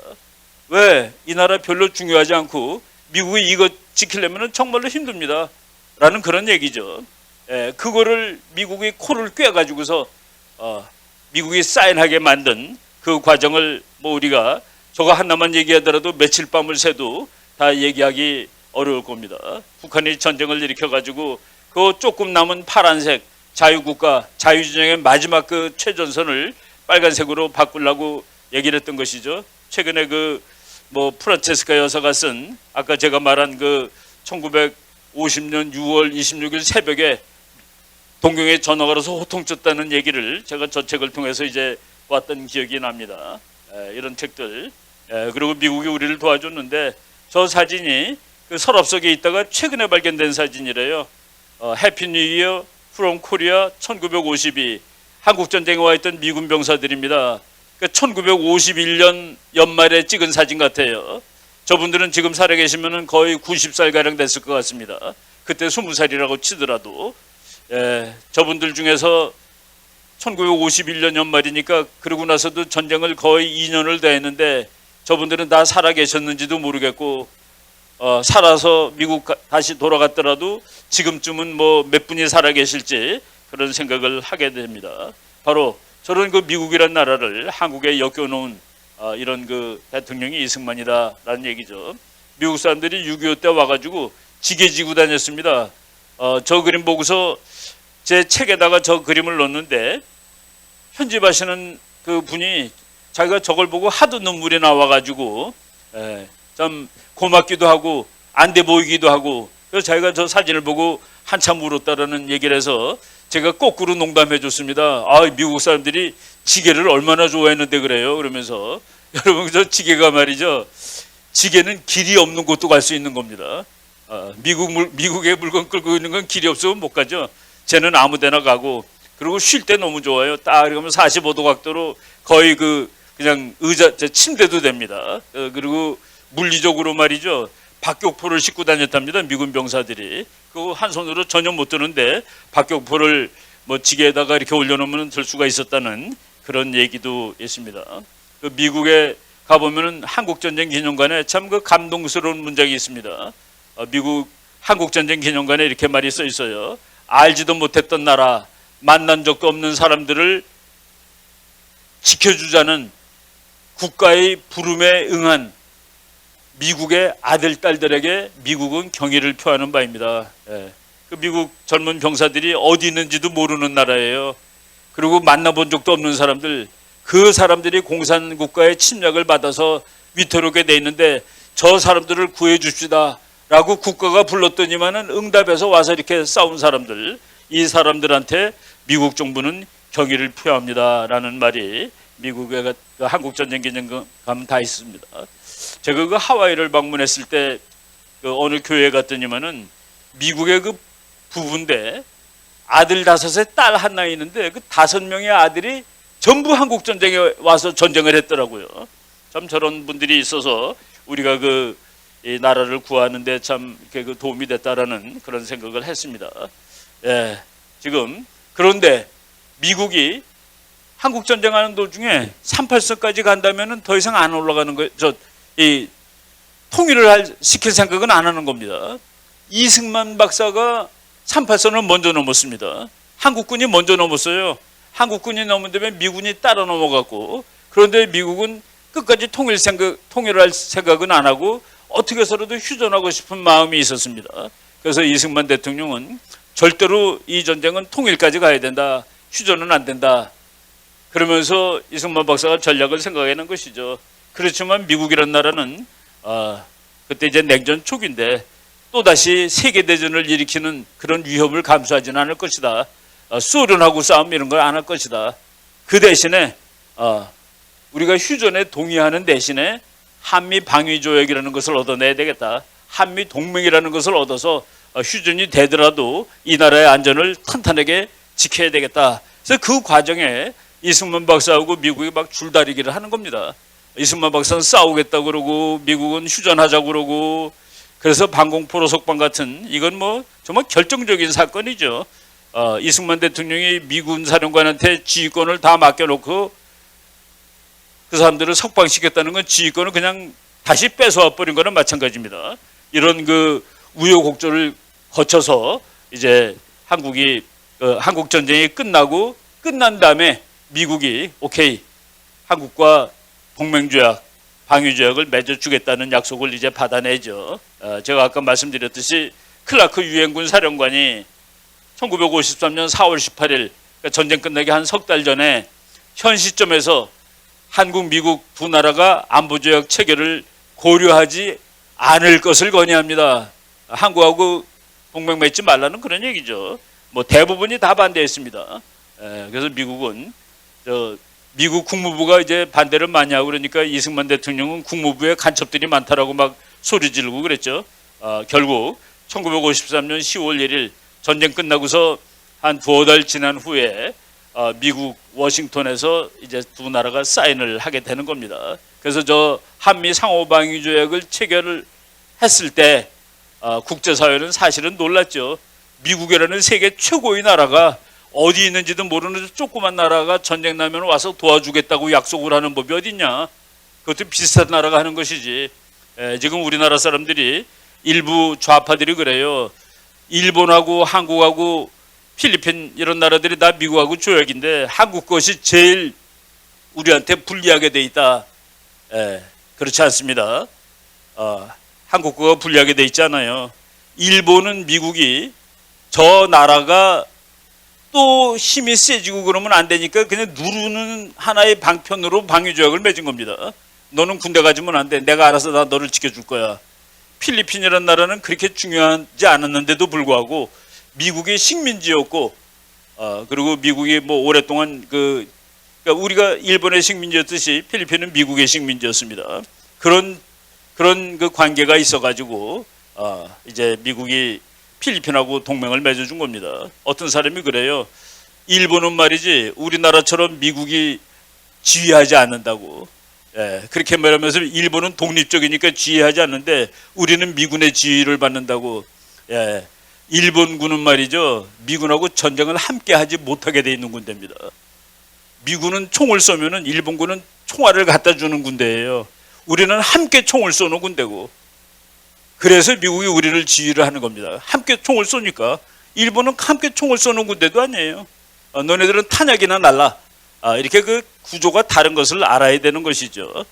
왜? 이 나라 별로 중요하지 않고 미국이 이거 지키려면 정말로 힘듭니다 라는 그런 얘기죠. 그거를 미국이 코를 꿰가지고서 미국이 사인하게 만든 그 과정을 뭐 우리가 저거 하나만 얘기하더라도 며칠 밤을 새도 다 얘기하기 어려울 겁니다. 북한이 전쟁을 일으켜가지고 그 조금 남은 파란색 자유국가 자유진영의 마지막 그 최전선을 빨간색으로 바꾸려고 얘기를 했던 것이죠. 최근에 그 뭐 프란체스카 여사가 쓴 아까 제가 말한 그 1950년 6월 26일 새벽에 동경에 전화가 와서 호통쳤다는 얘기를 제가 저 책을 통해서 이제 왔던 기억이 납니다. 이런 책들. 그리고 미국이 우리를 도와줬는데 저 사진이 그 서랍 속에 있다가 최근에 발견된 사진이래요. 해피 뉴 이어 프롬 코리아 1952 한국전쟁에 와 있던 미군 병사들입니다. 1951년 연말에 찍은 사진 같아요. 저분들은 지금 살아계시면 거의 90살가량 됐을 것 같습니다. 그때 20살이라고 치더라도 저분들 중에서 1951년 연말이니까 그러고 나서도 전쟁을 거의 2년을 다 했는데 저분들은 다 살아계셨는지도 모르겠고 살아서 미국 다시 돌아갔더라도 지금쯤은 뭐 몇 분이 살아계실지 그런 생각을 하게 됩니다. 바로 저런 그 미국이란 나라를 한국에 엮여놓은 이런 그 대통령이 이승만이다라는 얘기죠. 미국 사람들이 6.25 때 와가지고 지게 지고 다녔습니다. 저 그림 보고서 제 책에다가 저 그림을 넣었는데 편집하시는 그 분이 자기가 저걸 보고 하도 눈물이 나와가지고 좀 고맙기도 하고 안 돼 보이기도 하고 그래서 자기가 저 사진을 보고 한참 울었다라는 얘기를 해서 제가 거꾸로 농담해 줬습니다. 미국 사람들이 지게를 얼마나 좋아했는데 그래요. 그러면서 여러분 저 지게가 말이죠. 지게는 길이 없는 곳도 갈 수 있는 겁니다. 미국의 물건 끌고 있는 건 길이 없으면 못 가죠. 쟤는 아무 데나 가고 그리고 쉴 때 너무 좋아요. 딱 그러면 45도 각도로 거의 그냥 의자 침대도 됩니다. 그리고 물리적으로 말이죠. 박격포를 싣고 다녔답니다. 미군 병사들이. 그거 한 손으로 전혀 못 드는데 박격포를 뭐 지게에다가 이렇게 올려놓으면 들 수가 있었다는 그런 얘기도 있습니다. 그 미국에 가보면은 한국전쟁 기념관에 참 그 감동스러운 문장이 있습니다. 미국 한국전쟁 기념관에 이렇게 말이 써 있어요. 알지도 못했던 나라, 만난 적도 없는 사람들을 지켜주자는 국가의 부름에 응한 미국의 아들, 딸들에게 미국은 경의를 표하는 바입니다. 예. 그 미국 젊은 병사들이 어디 있는지도 모르는 나라예요. 그리고 만나본 적도 없는 사람들, 그 사람들이 공산국가의 침략을 받아서 위태롭게 돼 있는데 저 사람들을 구해 줍시다 라고 국가가 불렀더니만은 응답해서 와서 이렇게 싸운 사람들, 이 사람들한테 미국 정부는 경의를 표합니다 라는 말이 미국의 그 한국전쟁 기념관 가면 다 있습니다. 제가 그 하와이를 방문했을 때 그 어느 교회에 갔더니만은 미국의 그 부부인데 아들 5에 딸 하나 있는데 그 5명의 아들이 전부 한국전쟁에 와서 전쟁을 했더라고요. 참 저런 분들이 있어서 우리가 이 나라를 구하는데 참 이렇게 그 도움이 됐다라는 그런 생각을 했습니다. 예, 지금 그런데 미국이 한국 전쟁하는 도중에 38선까지 간다면은 더 이상 안 올라가는 거예요. 통일을 시킬 생각은 안 하는 겁니다. 이승만 박사가 38선을 먼저 넘었습니다. 한국군이 먼저 넘었어요. 한국군이 넘은 다음에 미군이 따라 넘어갔고, 그런데 미국은 끝까지 통일을 할 생각은 안 하고 어떻게 해서라도 휴전하고 싶은 마음이 있었습니다. 그래서 이승만 대통령은 절대로 이 전쟁은 통일까지 가야 된다. 휴전은 안 된다. 그러면서 이승만 박사가 전략을 생각해낸 것이죠. 그렇지만 미국이란 나라는 그때 이제 냉전 초기인데 또다시 세계대전을 일으키는 그런 위협을 감수하지는 않을 것이다. 소련하고 싸움 이런 걸 안 할 것이다. 그 대신에 우리가 휴전에 동의하는 대신에 한미 방위조약이라는 것을 얻어내야 되겠다. 한미 동맹이라는 것을 얻어서 휴전이 되더라도 이 나라의 안전을 탄탄하게 지켜야 되겠다. 그래서 그 과정에 이승만 박사하고 미국이 막 줄다리기를 하는 겁니다. 이승만 박사는 싸우겠다 그러고 미국은 휴전하자 그러고, 그래서 방공포로 석방 같은 이건 뭐 정말 결정적인 사건이죠. 이승만 대통령이 미군 사령관한테 지휘권을 다 맡겨놓고 그 사람들을 석방시켰다는 건 지휘권을 그냥 다시 뺏어와 버린 거나 마찬가지입니다. 이런 그 우여곡절을 거쳐서 이제 한국 전쟁이 끝난 다음에 미국이 오케이 한국과 동맹조약, 방위조약을 맺어주겠다는 약속을 이제 받아내죠. 제가 아까 말씀드렸듯이 클라크 유엔군 사령관이 1953년 4월 18일 그러니까 전쟁 끝나기 한 석 달 전에 현 시점에서 한국, 미국 두 나라가 안보조약 체결을 고려하지 않을 것을 건의합니다. 한국하고 동맹 맺지 말라는 그런 얘기죠. 뭐 대부분이 다 반대했습니다. 그래서 미국은 미국 국무부가 이제 반대를 많이 하고 그러니까 이승만 대통령은 국무부에 간첩들이 많다라고 막 소리 지르고 그랬죠. 결국 1953년 10월 1일 전쟁 끝나고서 한 2달 지난 후에 미국 워싱턴에서 이제 두 나라가 사인을 하게 되는 겁니다. 그래서 저 한미 상호방위조약을 체결을 했을 때 국제사회는 사실은 놀랐죠. 미국이라는 세계 최고의 나라가 어디 있는지도 모르는 조그만 나라가 전쟁 나면 와서 도와주겠다고 약속을 하는 법이 어딨냐. 그것도 비슷한 나라가 하는 것이지. 지금 우리나라 사람들이 일부 좌파들이 그래요. 일본하고 한국하고 필리핀 이런 나라들이 다 미국하고 조약인데 한국 것이 제일 우리한테 불리하게 돼 있다. 그렇지 않습니다. 한국 거가 불리하게 돼 있잖아요. 일본은 미국이 저 나라가 또 힘이 세지고 그러면 안 되니까 그냥 누르는 하나의 방편으로 방위조약을 맺은 겁니다. 너는 군대 가지면 안 돼. 내가 알아서 다 너를 지켜줄 거야. 필리핀이라는 나라는 그렇게 중요하지 않았는데도 불구하고 미국의 식민지였고, 그리고 미국이 뭐 오랫동안 그러니까 우리가 일본의 식민지였듯이 필리핀은 미국의 식민지였습니다. 그런 그 관계가 있어가지고 이제 미국이 필리핀하고 동맹을 맺어준 겁니다. 어떤 사람이 그래요. 일본은 말이지 우리나라처럼 미국이 지휘하지 않는다고. 그렇게 말하면서 일본은 독립적이니까 지휘하지 않는데 우리는 미군의 지휘를 받는다고. 일본군은 말이죠. 미군하고 전쟁을 함께 하지 못하게 돼 있는 군대입니다. 미군은 총을 쏘면은 일본군은 총알을 갖다 주는 군대예요. 우리는 함께 총을 쏘는 군대고. 그래서 미국이 우리를 지휘를 하는 겁니다. 함께 총을 쏘니까. 일본은 함께 총을 쏘는 군대도 아니에요. 너네들은 탄약이나 날라. 이렇게 그 구조가 다른 것을 알아야 되는 것이죠.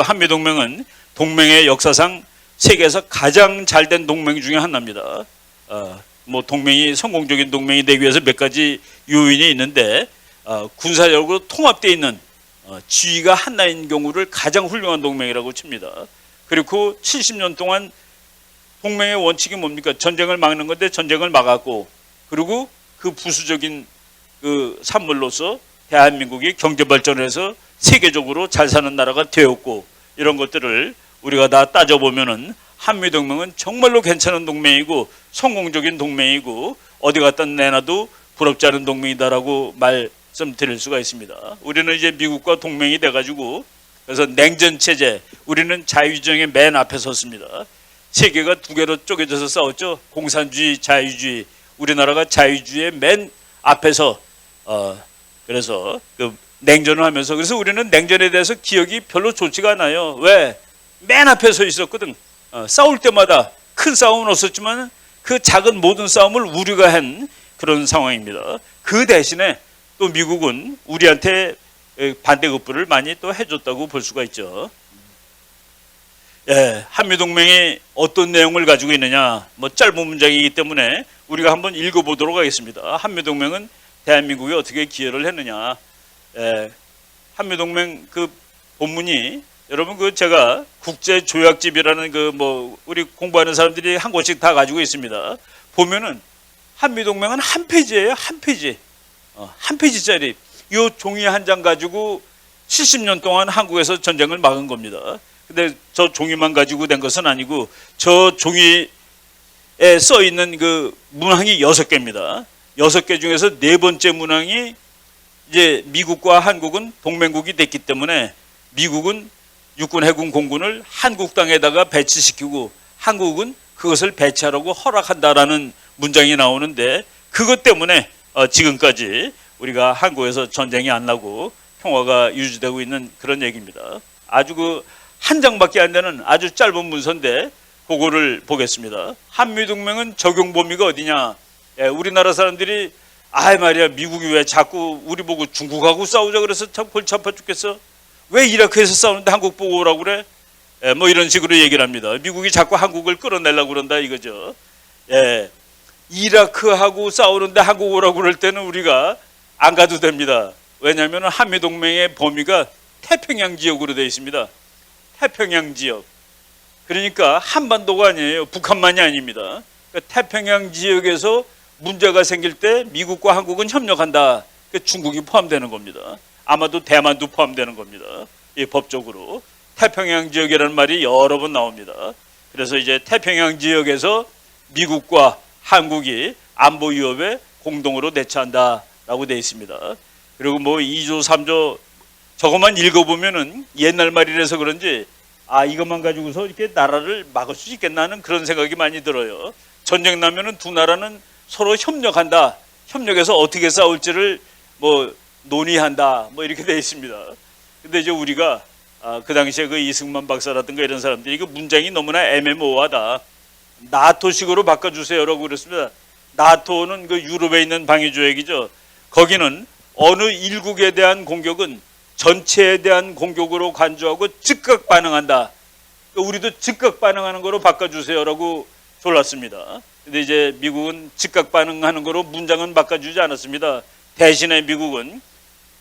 한미 동맹은 동맹의 역사상 세계에서 가장 잘된 동맹 중에 하나입니다. 뭐 동맹이 성공적인 동맹이 되기 위해서 몇 가지 요인이 있는데 군사적으로 통합되어 있는 지위가 하나인 경우를 가장 훌륭한 동맹이라고 칩니다. 그리고 70년 동안 동맹의 원칙이 뭡니까? 전쟁을 막는 건데 전쟁을 막았고, 그리고 그 부수적인 그 산물로서 대한민국이 경제 발전해서 세계적으로 잘 사는 나라가 되었고, 이런 것들을 우리가 다 따져보면은 한미 동맹은 정말로 괜찮은 동맹이고 성공적인 동맹이고 어디 갖다 내놔도 부럽지 않은 동맹이다라고 말씀드릴 수가 있습니다. 우리는 이제 미국과 동맹이 돼가지고, 그래서 냉전 체제, 우리는 자유주의의 맨 앞에 섰습니다. 세계가 두 개로 쪼개져서 싸웠죠. 공산주의, 자유주의. 우리나라가 자유주의의 맨 앞에서 그래서 그 냉전을 하면서, 그래서 우리는 냉전에 대해서 기억이 별로 좋지가 않아요. 왜? 맨 앞에 서 있었거든. 싸울 때마다 큰 싸움은 없었지만 그 작은 모든 싸움을 우리가 한 그런 상황입니다. 그 대신에 또 미국은 우리한테 반대급부를 많이 또 해줬다고 볼 수가 있죠. 한미동맹이 어떤 내용을 가지고 있느냐, 뭐 짧은 문장이기 때문에 우리가 한번 읽어보도록 하겠습니다. 한미동맹은 대한민국이 어떻게 기여를 했느냐. 한미동맹 그 본문이, 여러분 그 제가 국제조약집이라는 그 뭐 우리 공부하는 사람들이 한 권씩 다 가지고 있습니다. 보면은 한미동맹은 한 페이지예요. 한 페이지. 한 페이지짜리 이 종이 한 장 가지고 70년 동안 한국에서 전쟁을 막은 겁니다. 근데 저 종이만 가지고 된 것은 아니고 저 종이에 써 있는 그 문항이 6개입니다. 6개 중에서 네 번째 문항이 이제 미국과 한국은 동맹국이 됐기 때문에 미국은 육군, 해군, 공군을 한국 땅에다가 배치시키고 한국은 그것을 배치하라고 허락한다라는 문장이 나오는데, 그것 때문에 지금까지 우리가 한국에서 전쟁이 안 나고 평화가 유지되고 있는 그런 얘기입니다. 아주 그 한 장밖에 안 되는 아주 짧은 문서인데 그거를 보겠습니다. 한미동맹은 적용 범위가 어디냐? 우리나라 사람들이 말이야, 미국이 왜 자꾸 우리 보고 중국하고 싸우자 그래서 참 골치 아파 죽겠어? 왜 이라크에서 싸우는데 한국 보고 오라고 그래? 뭐 이런 식으로 얘기를 합니다. 미국이 자꾸 한국을 끌어내려고 그런다 이거죠. 이라크하고 싸우는데 한국 오라고 그럴 때는 우리가 안 가도 됩니다. 왜냐하면 한미동맹의 범위가 태평양 지역으로 되어 있습니다. 태평양 지역. 그러니까 한반도가 아니에요. 북한만이 아닙니다. 그러니까 태평양 지역에서 문제가 생길 때 미국과 한국은 협력한다. 그러니까 중국이 포함되는 겁니다. 아마도 대만도 포함되는 겁니다. 이 법적으로. 태평양 지역이라는 말이 여러 번 나옵니다. 그래서 이제 태평양 지역에서 미국과 한국이 안보 위협에 공동으로 대처한다라고 되어 있습니다. 그리고 뭐 2조, 3조 저것만 읽어보면은 옛날 말이라서 그런지 이것만 가지고서 이렇게 나라를 막을 수 있겠나 하는 그런 생각이 많이 들어요. 전쟁 나면은 두 나라는 서로 협력한다. 협력해서 어떻게 싸울지를 뭐 논의한다. 뭐 이렇게 되어 있습니다. 근데 이제 우리가 그 당시에 그 이승만 박사라든가 이런 사람들이 그 문장이 너무나 애매모호하다. 나토식으로 바꿔주세요라고 그랬습니다. 나토는 그 유럽에 있는 방위조약이죠. 거기는 어느 일국에 대한 공격은 전체에 대한 공격으로 간주하고 즉각 반응한다. 우리도 즉각 반응하는 거로 바꿔주세요라고 졸랐습니다. 근데 이제 미국은 즉각 반응하는 거로 문장은 바꿔주지 않았습니다. 대신에 미국은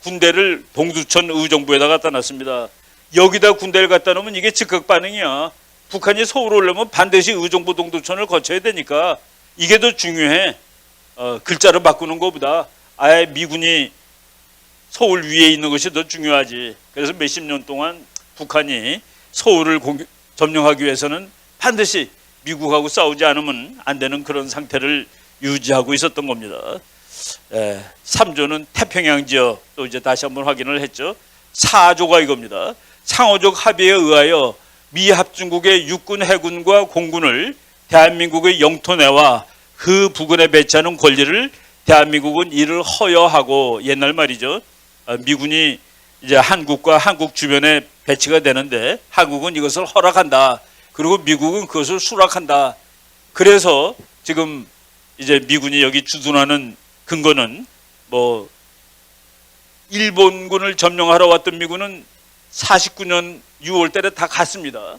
군대를 동두천 의정부에다 갖다 놨습니다. 여기다 군대를 갖다 놓으면 이게 즉각 반응이야. 북한이 서울 오려면 반드시 의정부 동두천을 거쳐야 되니까 이게 더 중요해. 글자를 바꾸는 것보다 아예 미군이 서울 위에 있는 것이 더 중요하지. 그래서 몇십 년 동안 북한이 서울을 점령하기 위해서는 반드시 미국하고 싸우지 않으면 안 되는 그런 상태를 유지하고 있었던 겁니다. 3조는 태평양 지역, 또 이제 다시 한번 확인을 했죠. 4조가 이겁니다. 상호적 합의에 의하여 미 합중국의 육군, 해군과 공군을 대한민국의 영토 내와 그 부근에 배치하는 권리를 대한민국은 이를 허여하고, 옛날 말이죠. 미군이 이제 한국과 한국 주변에 배치가 되는데 한국은 이것을 허락한다. 그리고 미국은 그것을 수락한다. 그래서 지금 이제 미군이 여기 주둔하는 근거는 뭐 일본군을 점령하러 왔던 미군은 49년 6월 달에 다 갔습니다.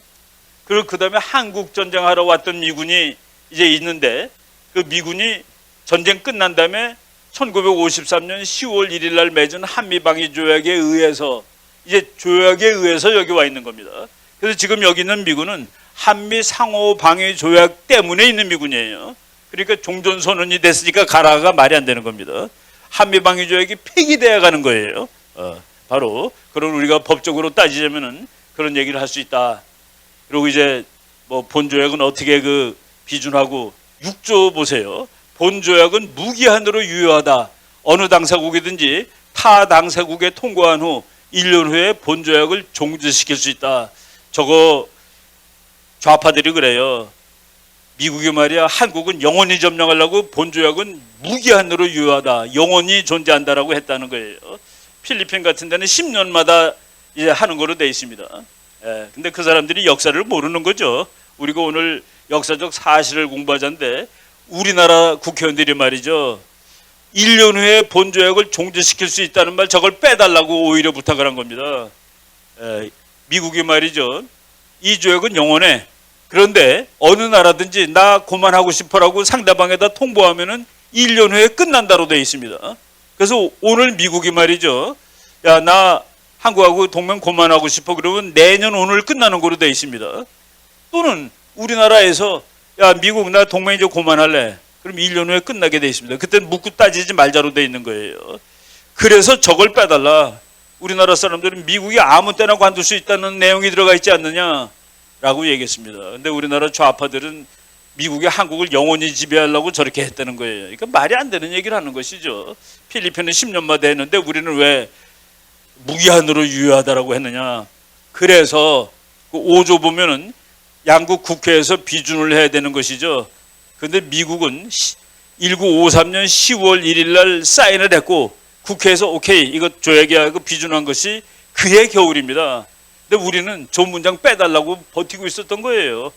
그리고 그 다음에 한국 전쟁하러 왔던 미군이 이제 있는데, 그 미군이 전쟁 끝난 다음에 1953년 10월 1일 날 맺은 한미방위 조약에 의해서, 이제 조약에 의해서 여기 와 있는 겁니다. 그래서 지금 여기 있는 미군은 한미 상호 방위 조약 때문에 있는 미군이에요. 그러니까 종전선언이 됐으니까 가라가 말이 안 되는 겁니다. 한미 방위 조약이 폐기돼야 가는 거예요. 바로 그런, 우리가 법적으로 따지자면은 그런 얘기를 할 수 있다. 그리고 이제 뭐 본조약은 어떻게 그 비준하고, 6조 보세요. 본조약은 무기한으로 유효하다. 어느 당사국이든지 타 당사국에 통과한 후 1년 후에 본조약을 종지시킬 수 있다. 저거 좌파들이 그래요. 미국이 말이야, 한국은 영원히 점령하려고 본조약은 무기한으로 유효하다, 영원히 존재한다라고 했다는 거예요. 필리핀 같은 데는 10년마다 이제 하는 거로 돼 있습니다. 근데 그 사람들이 역사를 모르는 거죠. 우리가 오늘 역사적 사실을 공부하자는데, 우리나라 국회의원들이 말이죠, 1년 후에 본조약을 종지시킬 수 있다는 말, 저걸 빼달라고 오히려 부탁을 한 겁니다. 미국이 말이죠, 이 조약은 영원해. 그런데 어느 나라든지 나 그만하고 싶어라고 상대방에다 통보하면은 1년 후에 끝난다로 되어 있습니다. 그래서 오늘 미국이 말이죠, 야, 나 한국하고 동맹 그만하고 싶어 그러면 내년 오늘 끝나는 거로 되어 있습니다. 또는 우리나라에서 야, 미국 나 동맹 이제 그만할래. 그럼 1년 후에 끝나게 되어 있습니다. 그때는 묻고 따지지 말자로 되어 있는 거예요. 그래서 저걸 빼달라. 우리나라 사람들은 미국이 아무 때나 관둘 수 있다는 내용이 들어가 있지 않느냐 라고 얘기했습니다. 근데 우리나라 좌파들은 미국이 한국을 영원히 지배하려고 저렇게 했다는 거예요. 그러니까 말이 안 되는 얘기를 하는 것이죠. 필리핀은 10년마다 했는데 우리는 왜 무기한으로 유효하다라고 했느냐. 그래서 그 5조 보면은 양국 국회에서 비준을 해야 되는 것이죠. 근데 미국은 1953년 10월 1일 날 사인을 했고 국회에서 오케이, 이거 조약이하고 비준한 것이 그해 겨울입니다. 근데 우리는 저 문장 빼달라고 버티고 있었던 거예요.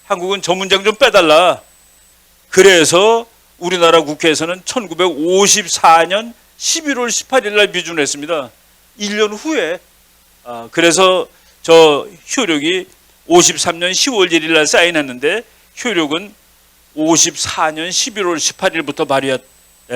한국은 저 문장 좀 빼달라. 그래서 우리나라 국회에서는 1954년 11월 18일 날 비준했습니다. 1년 후에. 그래서 저 효력이 53년 10월 1일 날 사인했는데 효력은 54년 11월 18일부터 발휘했.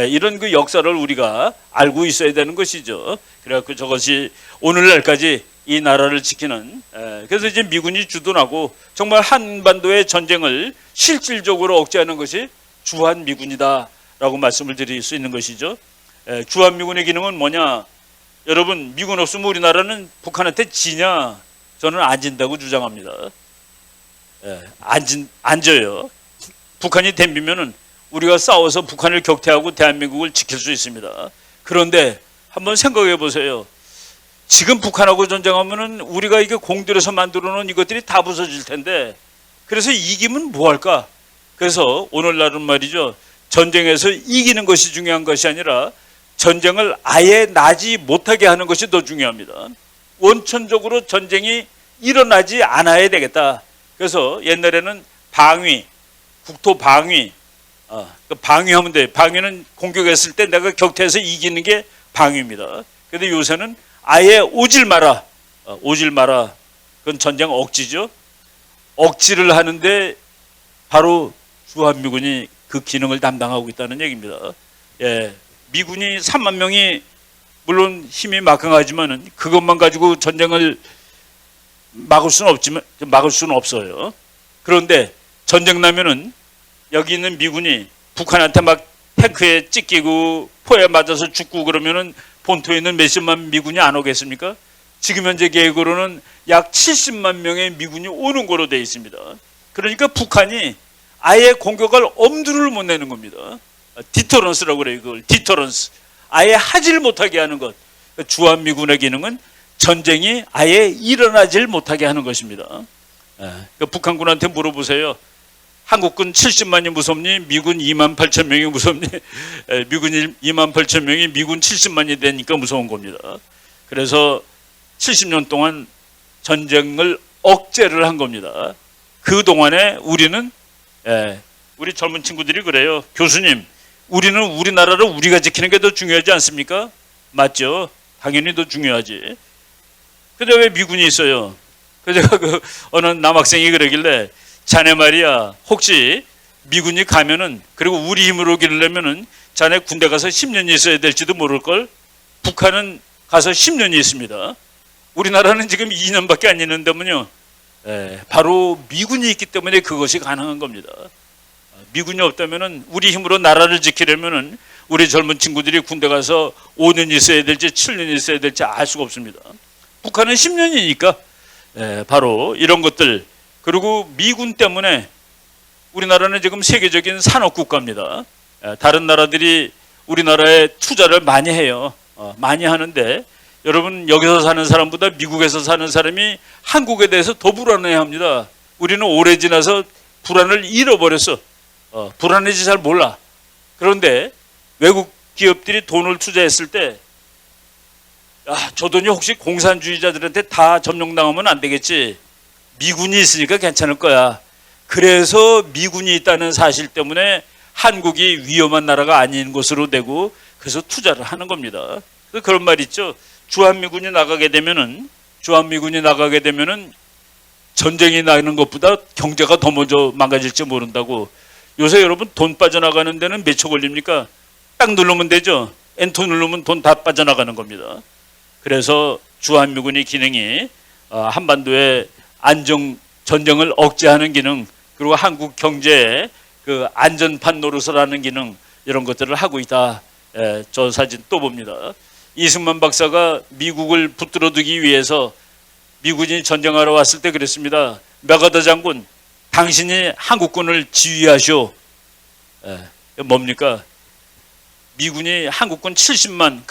이런 그 역사를 우리가 알고 있어야 되는 것이죠. 그래갖고 저것이 오늘날까지 이 나라를 지키는, 그래서 이제 미군이 주둔하고 정말 한반도의 전쟁을 실질적으로 억제하는 것이 주한미군이다라고 말씀을 드릴 수 있는 것이죠. 주한미군의 기능은 뭐냐? 여러분, 미군 없으면 우리나라는 북한한테 지냐? 저는 안 진다고 주장합니다. 안 져요. 북한이 덤비면은 우리가 싸워서 북한을 격퇴하고 대한민국을 지킬 수 있습니다. 그런데 한번 생각해 보세요. 지금 북한하고 전쟁하면은 우리가 이게 공들여서 만들어 놓은 이것들이 다 부서질 텐데, 그래서 이기면 뭐 할까? 그래서 오늘날은 말이죠, 전쟁에서 이기는 것이 중요한 것이 아니라 전쟁을 아예 나지 못하게 하는 것이 더 중요합니다. 원천적으로 전쟁이 일어나지 않아야 되겠다. 그래서 옛날에는 방위, 국토 방위, 방위하면 돼. 방위는 공격했을 때 내가 격퇴해서 이기는 게 방위입니다. 그런데 요새는 아예 오질 마라. 오질 마라. 그건 전쟁 억지죠. 억지를 하는데 바로 주한미군이 그 기능을 담당하고 있다는 얘기입니다. 미군이 3만 명이 물론 힘이 막강하지만은 그것만 가지고 전쟁을 막을 수는 없어요. 그런데 전쟁 나면은 여기 있는 미군이 북한한테 막 탱크에 찢기고 포에 맞아서 죽고 그러면은 본토에 있는 몇십만 미군이 안 오겠습니까? 지금 현재 계획으로는 약 70만 명의 미군이 오는 거로 되어 있습니다. 그러니까 북한이 아예 공격할 엄두를 못 내는 겁니다. 디터런스라고 그래요. 그걸 디터런스. 아예 하질 못하게 하는 것. 주한미군의 기능은 전쟁이 아예 일어나질 못하게 하는 것입니다. 북한군한테 물어보세요. 한국군 70만이 무섭니? 미군 2만 8천 명이 무섭니? 미군 2만 8천 명이 미군 70만이 되니까 무서운 겁니다. 그래서 70년 동안 전쟁을 억제를 한 겁니다. 그동안에 우리는, 우리 젊은 친구들이 그래요. 교수님, 우리는 우리나라를 우리가 지키는 게 더 중요하지 않습니까? 맞죠? 당연히 더 중요하지. 근데 왜 미군이 있어요? 그래서 제가 어느 남학생이 그러길래 자네 말이야 혹시 미군이 가면은 그리고 우리 힘으로 기르려면은 자네 군대 가서 10년이 있어야 될지도 모를걸. 북한은 가서 10년이 있습니다. 우리나라는 지금 2년밖에 안 있는데면요. 바로 미군이 있기 때문에 그것이 가능한 겁니다. 미군이 없다면은 우리 힘으로 나라를 지키려면은 우리 젊은 친구들이 군대 가서 5년 있어야 될지 7년 있어야 될지 알 수가 없습니다. 북한은 10년이니까 바로 이런 것들. 그리고 미군 때문에 우리나라는 지금 세계적인 산업 국가입니다. 다른 나라들이 우리나라에 투자를 많이 해요. 많이 하는데 여러분 여기서 사는 사람보다 미국에서 사는 사람이 한국에 대해서 더 불안해합니다. 우리는 오래 지나서 불안을 잃어버렸어. 불안해지 잘 몰라. 그런데 외국 기업들이 돈을 투자했을 때 저 돈이 혹시 공산주의자들한테 다 점령당하면 안 되겠지. 미군이 있으니까 괜찮을 거야. 그래서 미군이 있다는 사실 때문에 한국이 위험한 나라가 아닌 것으로 되고 그래서 투자를 하는 겁니다. 그런 말 있죠. 주한미군이 나가게 되면은 전쟁이 나는 것보다 경제가 더 먼저 망가질지 모른다고. 요새 여러분 돈 빠져나가는 데는 몇 초 걸립니까? 딱 누르면 되죠. 엔터 누르면 돈 다 빠져나가는 겁니다. 그래서 주한미군의 기능이 한반도의 전쟁을 억제하는 기능, 그리고 한국 경제의 그 안전판 노릇을 하는 기능, 이런 것들을 하고 있다. 저 사진 또 봅니다. 이승만 박사가 미국을 붙들어두기 위해서 미군이 전쟁하러 왔을 때 그랬습니다. 메가더 장군, 당신이 한국군을 지휘하시오. 뭡니까? 미군이 한국군 70만,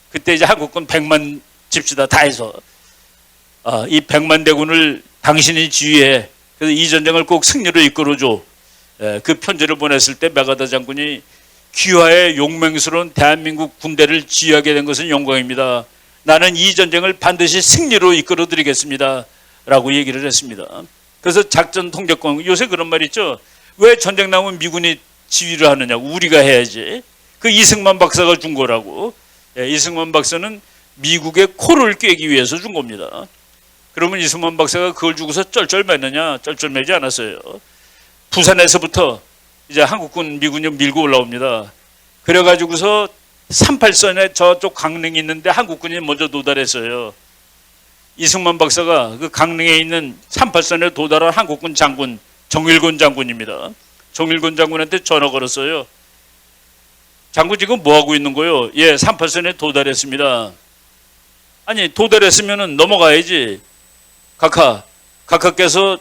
그때 이제 한국군 100만 집시다 다 해서 이 100만 대군을 당신이 지휘해. 그래서 이 전쟁을 꼭 승리로 이끌어줘. 그 편지를 보냈을 때 메가더 장군이 귀화의 용맹스러운 대한민국 군대를 지휘하게 된 것은 영광입니다. 나는 이 전쟁을 반드시 승리로 이끌어 드리겠습니다. 라고 얘기를 했습니다. 그래서 작전 통제권, 요새 그런 말 있죠. 왜 전쟁 나오면 미군이 지휘를 하느냐고. 우리가 해야지. 그 이승만 박사가 준 거라고. 이승만 박사는 미국의 코를 꿰기 위해서 준 겁니다. 그러면 이승만 박사가 그걸 주고서 쩔쩔매느냐? 쩔쩔매지 않았어요. 부산에서부터 이제 한국군 미군이 밀고 올라옵니다. 그래가지고서 38선에 저쪽 강릉이 있는데 한국군이 먼저 도달했어요. 이승만 박사가 그 강릉에 있는 38선에 도달한 한국군 장군 정일곤 장군입니다. 정일곤 장군한테 전화 걸었어요. 장군 지금 뭐 하고 있는 거요? 38선에 도달했습니다. 아니 도달했으면은 넘어가야지. 각하께서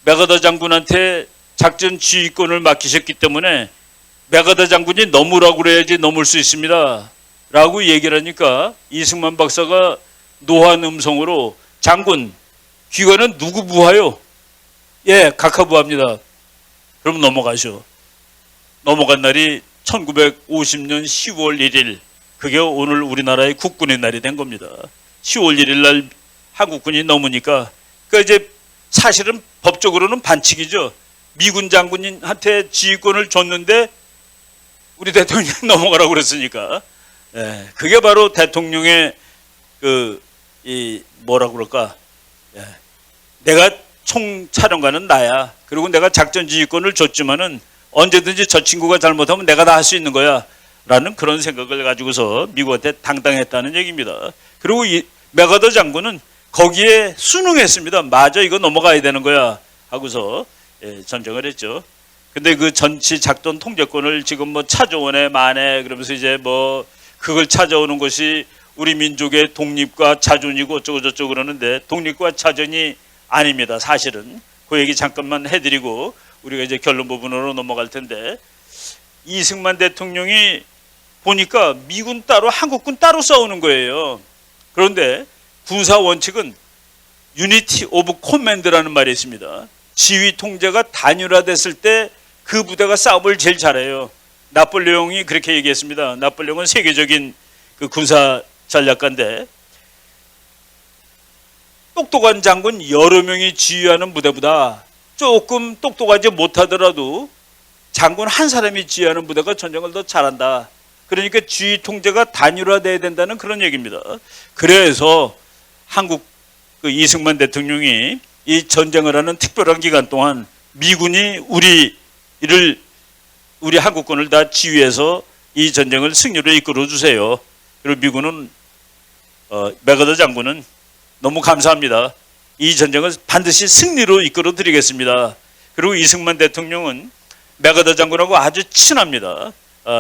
메가더 장군한테 작전 지휘권을 맡기셨기 때문에 메가더 장군이 넘으라고 그래야지 넘을 수 있습니다. 라고 얘기를 하니까 이승만 박사가 노한 음성으로 장군, 귀관은 누구 부하요? 각하 부하입니다. 그럼 넘어가시오. 넘어간 날이 1950년 10월 1일. 그게 오늘 우리나라의 국군의 날이 된 겁니다. 10월 1일 날 한국군이 넘으니까 이제 사실은 법적으로는 반칙이죠. 미군 장군한테 지휘권을 줬는데 우리 대통령이 넘어가라고 그랬으니까. 그게 바로 대통령의 뭐라고 그럴까. 내가 총차령관은 나야. 그리고 내가 작전 지휘권을 줬지만은 언제든지 저 친구가 잘못하면 내가 다 할 수 있는 거야. 라는 그런 생각을 가지고서 미국한테 당당했다는 얘기입니다. 그리고 이 메가더 장군은 거기에 순응했습니다. 맞아, 이거 넘어가야 되는 거야. 하고서 전쟁을 했죠. 근데 그 전치 작전 통제권을 지금 뭐 차조원에 만에 그러면서 이제 뭐 그걸 찾아오는 것이 우리 민족의 독립과 자존이고 어쩌고저쩌고 그러는데 독립과 자존이 아닙니다. 사실은. 그 얘기 잠깐만 해드리고 우리가 이제 결론 부분으로 넘어갈 텐데, 이승만 대통령이 보니까 미군 따로 한국군 따로 싸우는 거예요. 그런데 군사 원칙은 유니티 오브 코맨드라는 말이 있습니다. 지휘 통제가 단일화됐을 때 그 부대가 싸움을 제일 잘해요. 나폴레옹이 그렇게 얘기했습니다. 나폴레옹은 세계적인 그 군사 전략가인데, 똑똑한 장군 여러 명이 지휘하는 부대보다 조금 똑똑하지 못하더라도 장군 한 사람이 지휘하는 부대가 전쟁을 더 잘한다. 그러니까 지휘 통제가 단일화돼야 된다는 그런 얘기입니다. 그래서 한국 그 이승만 대통령이 이 전쟁을 하는 특별한 기간 동안 미군이 우리 한국군을 다 지휘해서 이 전쟁을 승리로 이끌어 주세요. 그리고 미군은 맥어더 장군은 너무 감사합니다. 이 전쟁을 반드시 승리로 이끌어 드리겠습니다. 그리고 이승만 대통령은 맥어더 장군하고 아주 친합니다.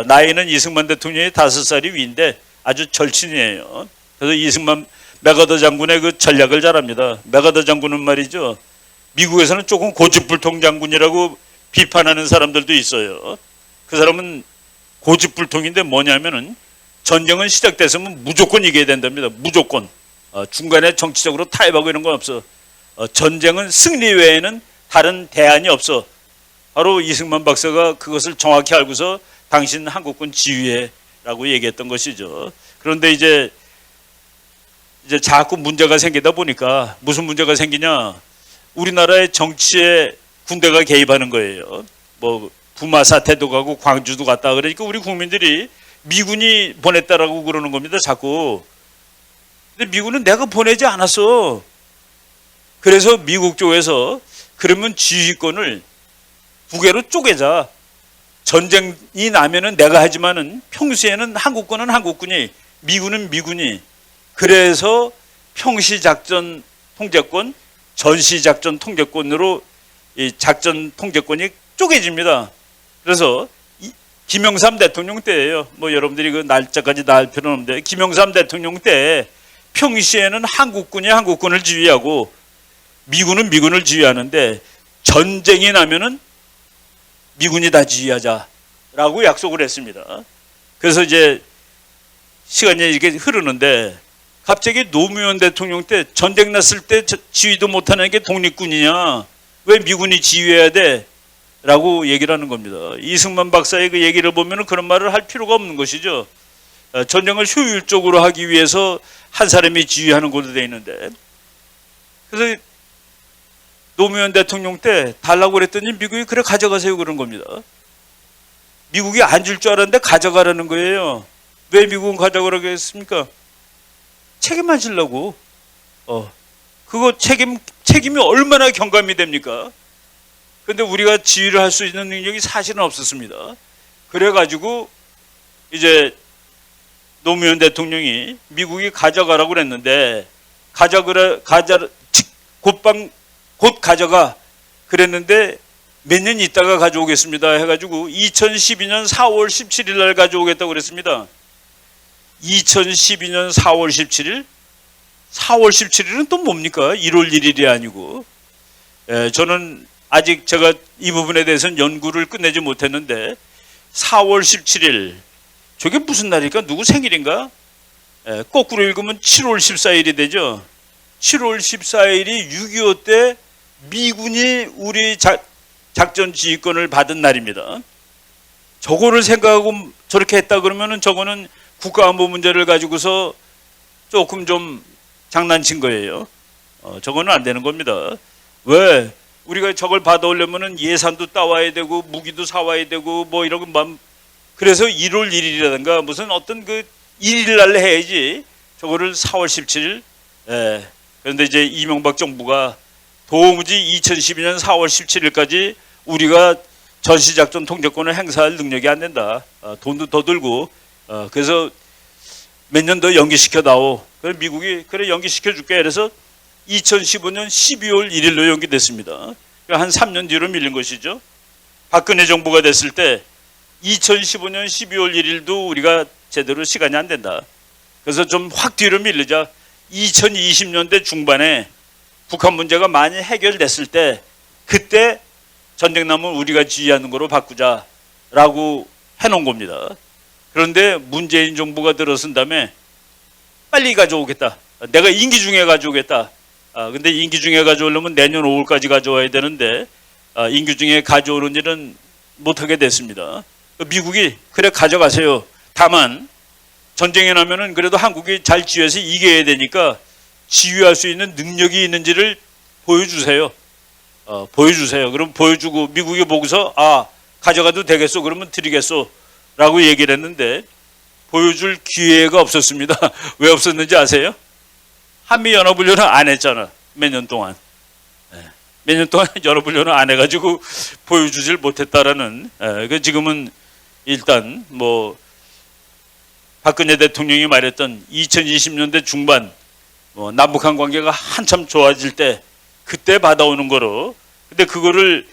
나이는 이승만 대통령이 5살이 위인데 아주 절친이에요. 그래서 맥어더 장군의 그 전략을 잘 압니다. 맥어더 장군은 말이죠, 미국에서는 조금 고집불통 장군이라고 비판하는 사람들도 있어요. 그 사람은 고집불통인데 뭐냐면은 전쟁은 시작됐으면 무조건 이겨야 된답니다. 무조건. 중간에 정치적으로 타협하고 이런 건 없어. 전쟁은 승리 외에는 다른 대안이 없어. 바로 이승만 박사가 그것을 정확히 알고서 당신 한국군 지휘해라고 얘기했던 것이죠. 그런데 이제 자꾸 문제가 생기다 보니까, 무슨 문제가 생기냐? 우리나라의 정치에 군대가 개입하는 거예요. 뭐 부마 사태도 가고 광주도 갔다. 그러니까 우리 국민들이 미군이 보냈다라고 그러는 겁니다. 자꾸. 근데 미군은 내가 보내지 않았어. 그래서 미국 쪽에서 그러면 지휘권을 두 개로 쪼개자. 전쟁이 나면은 내가 하지만은 평소에는 한국군은 한국군이, 미군은 미군이. 그래서 평시작전 통제권, 전시작전 통제권으로 이 작전 통제권이 쪼개집니다. 그래서 김영삼 대통령 때예요. 뭐 여러분들이 그 날짜까지 다 알 필요는 없는데, 김영삼 대통령 때 평시에는 한국군이 한국군을 지휘하고 미군은 미군을 지휘하는데, 전쟁이 나면은 미군이 다 지휘하자라고 약속을 했습니다. 그래서 이제 시간이 이렇게 흐르는데, 갑자기 노무현 대통령 때 전쟁 났을 때 지휘도 못하는 게 독립군이냐, 왜 미군이 지휘해야 돼? 라고 얘기를 하는 겁니다. 이승만 박사의 그 얘기를 보면 그런 말을 할 필요가 없는 것이죠. 전쟁을 효율적으로 하기 위해서 한 사람이 지휘하는 걸로 되어 있는데, 그래서 노무현 대통령 때 달라고 그랬더니 미국이 그래 가져가세요 그런 겁니다. 미국이 안 줄 줄 알았는데 가져가라는 거예요. 왜 미국은 가져가라고 했습니까? 책임 안 지려고. 그거 책임이 얼마나 경감이 됩니까? 근데 우리가 지휘를 할 수 있는 능력이 사실은 없었습니다. 그래가지고 이제 노무현 대통령이 미국이 가져가라고 그랬는데, 곧 가져가 그랬는데 몇 년 있다가 가져오겠습니다 해가지고 2012년 4월 17일 날 가져오겠다고 그랬습니다. 2012년 4월 17일? 4월 17일은 또 뭡니까? 1월 1일이 아니고. 저는 아직 제가 이 부분에 대해서는 연구를 끝내지 못했는데, 4월 17일 저게 무슨 날일까? 누구 생일인가? 거꾸로 읽으면 7월 14일이 되죠. 7월 14일이 6.25 때 미군이 우리 작전 지휘권을 받은 날입니다. 저거를 생각하고 저렇게 했다 그러면은 저거는 국가안보 문제를 가지고서 조금 좀 장난친 거예요. 저거는 안 되는 겁니다. 왜? 우리가 저걸 받아오려면은 예산도 따와야 되고 무기도 사와야 되고 뭐 이런 거, 그래서 1월 1일이라든가 무슨 어떤 그 1일 날 해야지 저거를 4월 17일. 그런데 이제 이명박 정부가 도무지 2012년 4월 17일까지 우리가 전시작전 통제권을 행사할 능력이 안 된다. 돈도 더 들고. 그래서 몇 년 더 연기시켜다오. 그래서 미국이 그래 연기시켜 줄게. 그래서 2015년 12월 1일로 연기됐습니다. 한 3년 뒤로 밀린 것이죠. 박근혜 정부가 됐을 때 2015년 12월 1일도 우리가 제대로 시간이 안 된다. 그래서 좀 확 뒤로 밀리자. 2020년대 중반에 북한 문제가 많이 해결됐을 때, 그때 전쟁 나면 우리가 지휘하는 거로 바꾸자라고 해놓은 겁니다. 그런데 문재인 정부가 들어선 다음에 빨리 가져오겠다. 내가 임기 중에 가져오겠다. 근데 임기 중에 가져오려면 내년 5월까지 가져와야 되는데 임기 중에 가져오는 일은 못하게 됐습니다. 미국이 그래 가져가세요. 다만 전쟁이 나면은 그래도 한국이 잘 지휘해서 이겨야 되니까 지휘할 수 있는 능력이 있는지를 보여주세요. 보여주세요. 그럼 보여주고 미국이 보고서 가져가도 되겠소. 그러면 드리겠소. 라고 얘기를 했는데 보여줄 기회가 없었습니다. 왜 없었는지 아세요? 한미연합훈련을 안 했잖아. 몇 년 동안. 몇 년 동안 연합훈련을 안 해가지고 보여주질 못했다라는. 지금은 일단 뭐 박근혜 대통령이 말했던 2020년대 중반 남북한 관계가 한참 좋아질 때 그때 받아오는 거로. 근데 그거를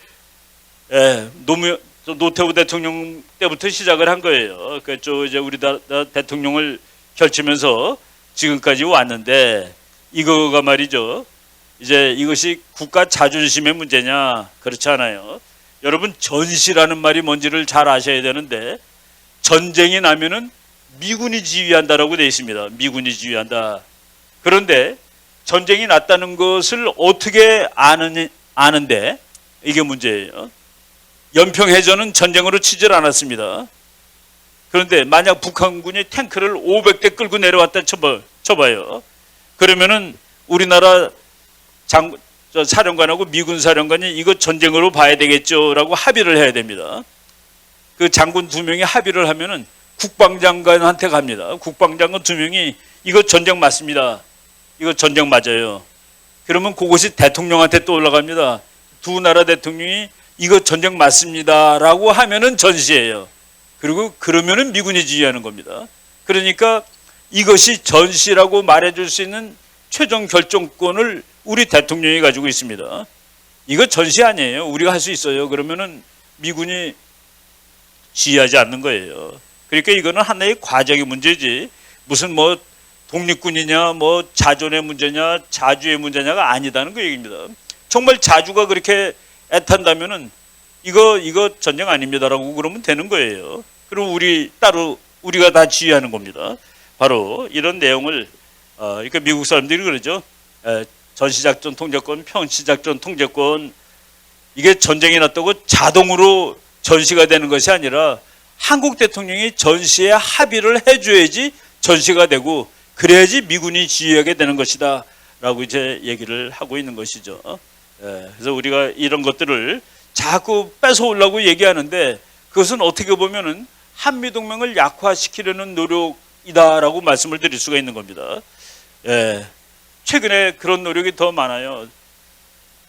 노태우 대통령 때부터 시작을 한 거예요. 그러니까 이제 우리나라 대통령을 결치면서 지금까지 왔는데 이거가 말이죠. 이제 이것이 국가 자존심의 문제냐? 그렇지 않아요. 여러분 전시라는 말이 뭔지를 잘 아셔야 되는데 전쟁이 나면은 미군이 지휘한다라고 되어 있습니다. 미군이 지휘한다. 그런데 전쟁이 났다는 것을 어떻게 아는데 이게 문제예요. 연평해전은 전쟁으로 치질 않았습니다. 그런데 만약 북한군이 탱크를 500대 끌고 내려왔다 쳐봐요. 그러면은 우리나라 사령관하고 미군 사령관이 이거 전쟁으로 봐야 되겠죠라고 합의를 해야 됩니다. 그 장군 2명이 합의를 하면은 국방장관한테 갑니다. 국방장관 2명이 이거 전쟁 맞습니다. 이거 전쟁 맞아요. 그러면 그것이 대통령한테 또 올라갑니다. 두 나라 대통령이 이거 전쟁 맞습니다라고 하면은 전시예요. 그리고 그러면은 미군이 지휘하는 겁니다. 그러니까 이것이 전시라고 말해줄 수 있는 최종 결정권을 우리 대통령이 가지고 있습니다. 이거 전시 아니에요. 우리가 할 수 있어요. 그러면은 미군이 지휘하지 않는 거예요. 그러니까 이거는 하나의 과정의 문제지 무슨 뭐 독립군이냐 뭐 자존의 문제냐 자주의 문제냐가 아니다는 그 얘기입니다. 정말 자주가 그렇게 애탄다면은 이거 전쟁 아닙니다라고 그러면 되는 거예요. 그럼 우리가 다 지휘하는 겁니다. 바로 이런 내용을 그러니까 미국 사람들이 그러죠. 전시작전 통제권, 평시작전 통제권 이게 전쟁이 났다고 자동으로 전시가 되는 것이 아니라 한국 대통령이 전시에 합의를 해줘야지 전시가 되고 그래야지 미군이 지휘하게 되는 것이다 라고 이제 얘기를 하고 있는 것이죠. 그래서 우리가 이런 것들을 자꾸 뺏어오려고 얘기하는데 그것은 어떻게 보면은 한미동맹을 약화시키려는 노력이다라고 말씀을 드릴 수가 있는 겁니다. 최근에 그런 노력이 더 많아요.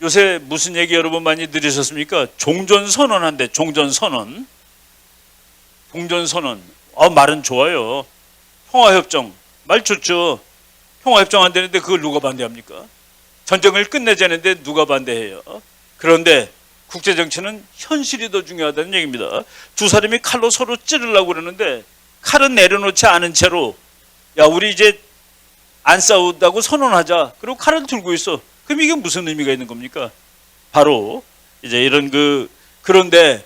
요새 무슨 얘기 여러분 많이 들으셨습니까? 종전선언한대. 종전선언. 종전선언. 말은 좋아요. 평화협정. 말 좋죠. 평화협정 안 되는데 그걸 누가 반대합니까? 전쟁을 끝내자는데 누가 반대해요? 그런데 국제정치는 현실이 더 중요하다는 얘기입니다. 두 사람이 칼로 서로 찌르려고 그러는데 칼은 내려놓지 않은 채로 야 우리 이제 안 싸우다고 선언하자. 그리고 칼을 들고 있어. 그럼 이게 무슨 의미가 있는 겁니까? 바로 이제 그런데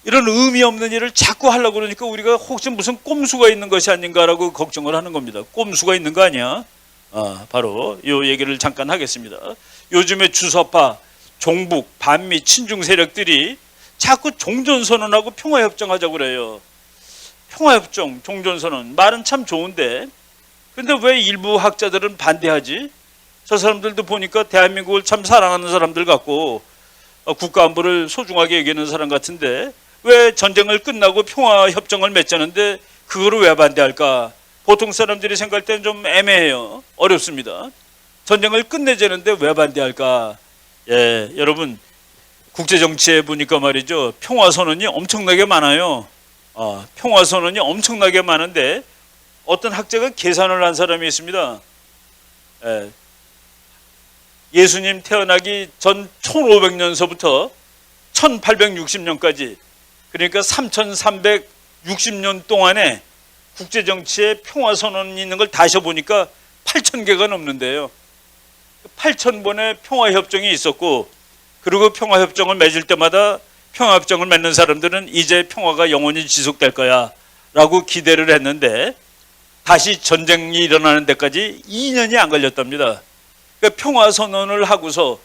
이런 의미 없는 일을 자꾸 하려고 그러니까 우리가 혹시 무슨 꼼수가 있는 것이 아닌가라고 걱정을 하는 겁니다. 꼼수가 있는 거 아니야? 바로 이 얘기를 잠깐 하겠습니다. 요즘에 주사파, 종북, 반미, 친중 세력들이 자꾸 종전선언하고 평화협정하자고 그래요. 평화협정, 종전선언 말은 참 좋은데 근데 왜 일부 학자들은 반대하지? 저 사람들도 보니까 대한민국을 참 사랑하는 사람들 같고 국가안보를 소중하게 여기는 사람 같은데 왜 전쟁을 끝나고 평화협정을 맺자는데 그거를 왜 반대할까? 보통 사람들이 생각할 때는 좀 애매해요. 어렵습니다. 전쟁을 끝내자는데 왜 반대할까? 여러분 국제정치에 보니까 말이죠. 평화선언이 엄청나게 많아요. 평화선언이 엄청나게 많은데 어떤 학자가 계산을 한 사람이 있습니다. 예수님 태어나기 전 1500년서부터 1860년까지 그러니까 3360년 동안에 국제정치에 평화선언이 있는 걸 다시 보니까 8000개가 넘는데요. 8000번의 평화협정이 있었고 그리고 평화협정을 맺을 때마다 평화협정을 맺는 사람들은 이제 평화가 영원히 지속될 거야 라고 기대를 했는데 다시 전쟁이 일어나는 데까지 2년이 안 걸렸답니다. 그러니까 평화선언을 하고서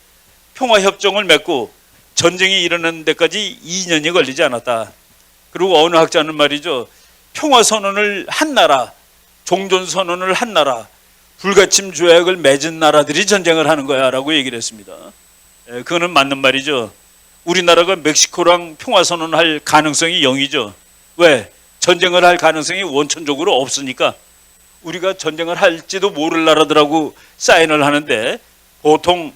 평화협정을 맺고 전쟁이 일어나는 데까지 2년이 걸리지 않았다. 그리고 어느 학자는 말이죠. 평화선언을 한 나라, 종전선언을 한 나라, 불가침 조약을 맺은 나라들이 전쟁을 하는 거야 라고 얘기를 했습니다. 그거는 맞는 말이죠. 우리나라가 멕시코랑 평화선언할 가능성이 0이죠. 왜? 전쟁을 할 가능성이 원천적으로 없으니까. 우리가 전쟁을 할지도 모를 나라들하고 사인을 하는데 보통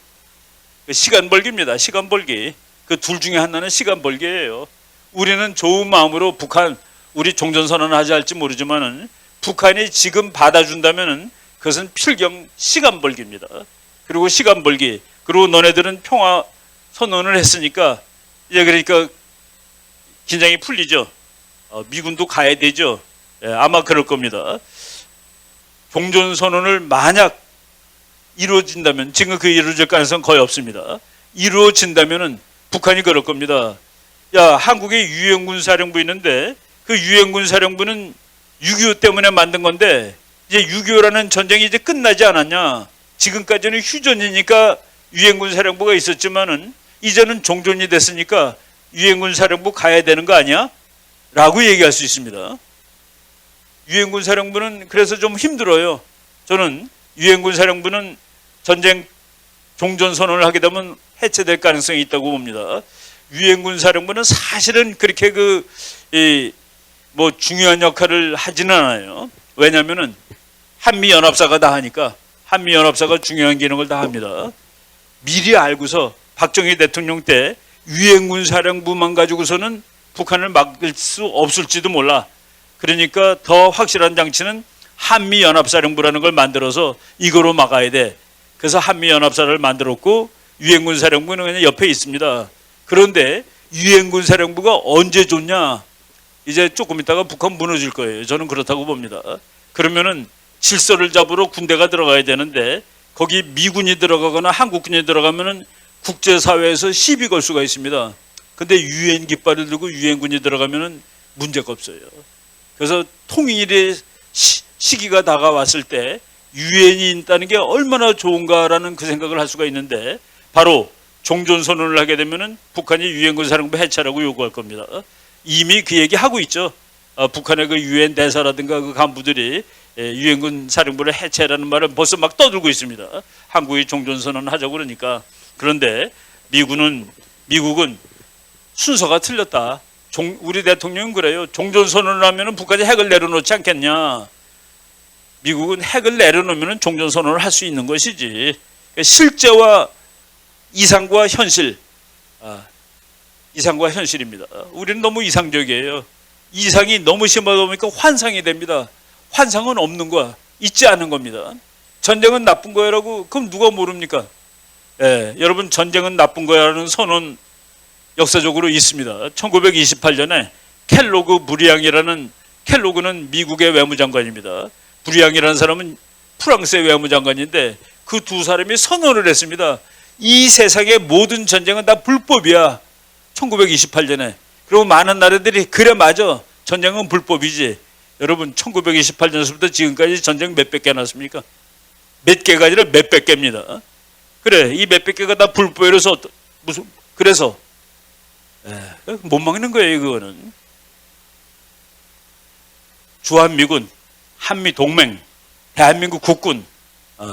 시간 벌기입니다. 시간 벌기. 그 둘 중에 하나는 시간 벌기예요. 우리는 좋은 마음으로 북한 우리 종전선언을 하지 할지 모르지만은 북한이 지금 받아준다면은 그것은 필경 시간 벌기입니다. 그리고 시간 벌기. 그리고 너네들은 평화 선언을 했으니까 이제 그러니까 긴장이 풀리죠. 미군도 가야 되죠. 예, 아마 그럴 겁니다. 종전선언을 만약 이루어진다면 지금 그 이루어질 가능성은 거의 없습니다. 이루어진다면은 북한이 그럴 겁니다. 야, 한국에 유엔군 사령부 있는데 그 유엔군 사령부는 6.25 때문에 만든 건데 이제 6.25라는 전쟁이 이제 끝나지 않았냐. 지금까지는 휴전이니까 유엔군 사령부가 있었지만은 이제는 종전이 됐으니까 유엔군 사령부 가야 되는 거 아니야? 라고 얘기할 수 있습니다. 유엔군 사령부는 그래서 좀 힘들어요. 저는 유엔군 사령부는 전쟁 종전 선언을 하게 되면 해체될 가능성이 있다고 봅니다. 유엔군 사령부는 사실은 그렇게 뭐 중요한 역할을 하지는 않아요. 왜냐하면은 한미연합사가 다 하니까 한미연합사가 중요한 기능을 다 합니다. 미리 알고서 박정희 대통령 때 유엔군 사령부만 가지고서는 북한을 막을 수 없을지도 몰라. 그러니까 더 확실한 장치는 한미연합사령부라는 걸 만들어서 이거로 막아야 돼. 그래서 한미연합사를 만들었고 유엔군 사령부는 그냥 옆에 있습니다. 그런데 유엔군 사령부가 언제 좋냐? 이제 조금 있다가 북한 무너질 거예요. 저는 그렇다고 봅니다. 그러면은 질서를 잡으러 군대가 들어가야 되는데 거기 미군이 들어가거나 한국군이 들어가면은 국제사회에서 시비 걸 수가 있습니다. 근데 유엔 깃발을 들고 유엔군이 들어가면은 문제가 없어요. 그래서 통일의 시기가 다가왔을 때 유엔이 있다는 게 얼마나 좋은가라는 그 생각을 할 수가 있는데 바로 종전선언을 하게 되면은 북한이 유엔군 사령부 해체라고 요구할 겁니다. 이미 그 얘기 하고 있죠. 북한의 그 유엔 대사라든가 그 간부들이 유엔군 사령부를 해체라는 말을 벌써 막 떠들고 있습니다. 한국이 종전선언을 하자고 그러니까. 그런데 미국은 순서가 틀렸다. 우리 대통령은 그래요. 종전선언을 하면 북한이 핵을 내려놓지 않겠냐. 미국은 핵을 내려놓으면 종전선언을 할 수 있는 것이지. 그러니까 실제와 이상과 현실, 이상과 현실입니다. 우리는 너무 이상적이에요. 이상이 너무 심하다 보니까 환상이 됩니다. 환상은 없는 거야. 있지 않은 겁니다. 전쟁은 나쁜 거야라고 그럼 누가 모릅니까? 예, 여러분 전쟁은 나쁜 거야라는 선언 역사적으로 있습니다. 1928년에 켈로그는 미국의 외무장관입니다. 브리앙이라는 사람은 프랑스의 외무장관인데 그 두 사람이 선언을 했습니다. 이 세상의 모든 전쟁은 다 불법이야. 1928년에. 그리고 많은 나라들이 그래 맞아. 전쟁은 불법이지. 여러분 1928년서부터 지금까지 전쟁 몇백 개 났습니까? 몇 개가 아니라 몇백 개입니다. 그래 이 몇백 개가 다 불법이라서 그래서 못 막는 거예요. 그거는 주한미군, 한미동맹, 대한민국 국군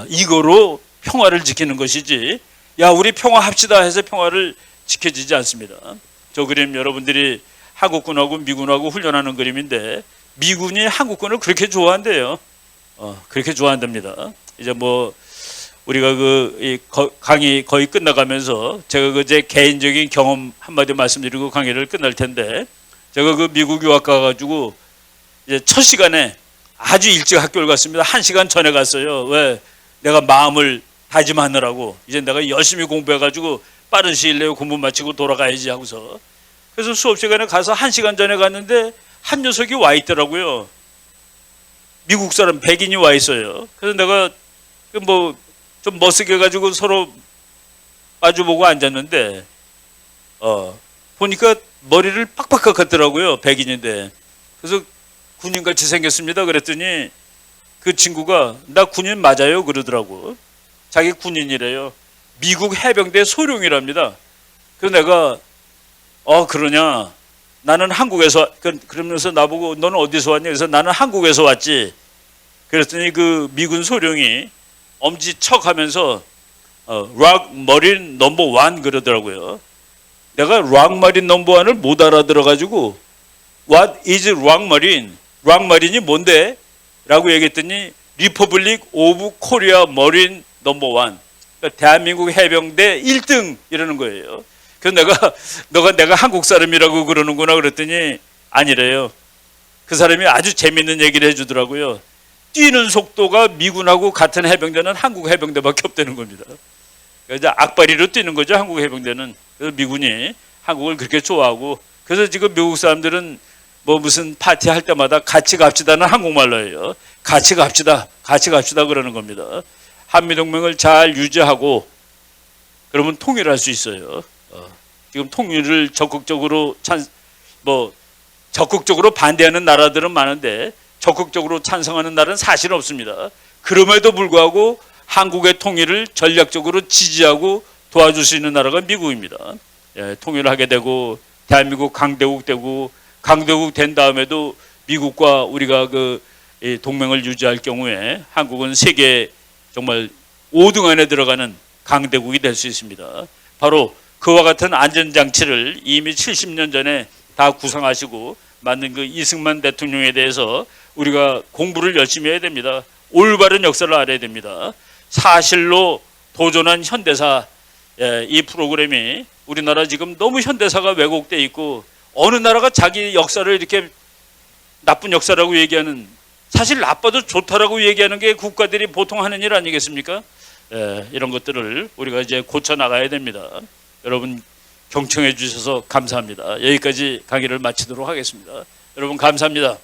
이거로 평화를 지키는 것이지 야 우리 평화합시다 해서 평화를 지켜지지 않습니다. 저 그림 여러분들이 한국군하고 미군하고 훈련하는 그림인데 미군이 한국군을 그렇게 좋아한대요. 그렇게 좋아한답니다. 이제 뭐 우리가 강의 거의 끝나가면서 제가 제 개인적인 경험 한마디 말씀드리고 강의를 끝날 텐데 제가 미국 유학 가가지고 이제 첫 시간에 아주 일찍 학교를 갔습니다. 1시간 전에 갔어요. 왜? 내가 마음을 다짐하느라고 이제 내가 열심히 공부해가지고 빠른 시일 내에 공부 마치고 돌아가야지 하고서 그래서 수업 시간에 가서 1시간 전에 갔는데 한 녀석이 와 있더라고요. 미국 사람 백인이 와 있어요. 그래서 내가 뭐 좀 멋쓰게 가지고 서로 마주보고 앉았는데 보니까 머리를 빡빡 깎았더라고요. 백인인데. 그래서 군인같이 생겼습니다. 그랬더니 그 친구가 나 군인 맞아요 그러더라고. 자기 군인이래요. 미국 해병대 소령이랍니다. 그래서 내가 그러냐 나는 한국에서 그러면서 나보고 너는 어디서 왔냐 그래서 나는 한국에서 왔지. 그랬더니 그 미군 소령이 엄지척하면서 락 머린 넘버 원 그러더라고요. 내가 락 머린 넘버 원을 못 알아들어가지고 What is 락 머린? 락 머린이 뭔데? 라고 얘기했더니 리퍼블릭 오브 코리아 머린 넘버 원. 그러니까 대한민국 해병대 1등 이러는 거예요. 그래서 내가 한국 사람이라고 그러는구나 그랬더니 아니래요. 그 사람이 아주 재밌는 얘기를 해주더라고요. 뛰는 속도가 미군하고 같은 해병대는 한국 해병대밖에 없다는 겁니다. 그러니까 악바리로 뛰는 거죠, 한국 해병대는. 그래서 미군이 한국을 그렇게 좋아하고, 그래서 지금 미국 사람들은 뭐 무슨 파티 할 때마다 같이 갑시다는 한국말로 해요. 같이 갑시다 그러는 겁니다. 한미동맹을 잘 유지하고 그러면 통일할 수 있어요. 지금 통일을 적극적으로 반대하는 나라들은 많은데 적극적으로 찬성하는 나라는 사실 없습니다. 그럼에도 불구하고 한국의 통일을 전략적으로 지지하고 도와줄 수 있는 나라가 미국입니다. 통일을 하게 되고 대한민국 강대국 되고, 강대국 된 다음에도 미국과 우리가 동맹을 유지할 경우에 한국은 세계 정말 5등 안에 들어가는 강대국이 될 수 있습니다. 바로 그와 같은 안전장치를 이미 70년 전에 다 구상하시고 만든 그 이승만 대통령에 대해서 우리가 공부를 열심히 해야 됩니다. 올바른 역사를 알아야 됩니다. 사실로 도전한 현대사, 이 프로그램이 우리나라 지금 너무 현대사가 왜곡돼 있고, 어느 나라가 자기 역사를 이렇게 나쁜 역사라고 얘기하는, 사실 나빠도 좋다라고 얘기하는 게 국가들이 보통 하는 일 아니겠습니까? 이런 것들을 우리가 이제 고쳐 나가야 됩니다. 여러분 경청해 주셔서 감사합니다. 여기까지 강의를 마치도록 하겠습니다. 여러분 감사합니다.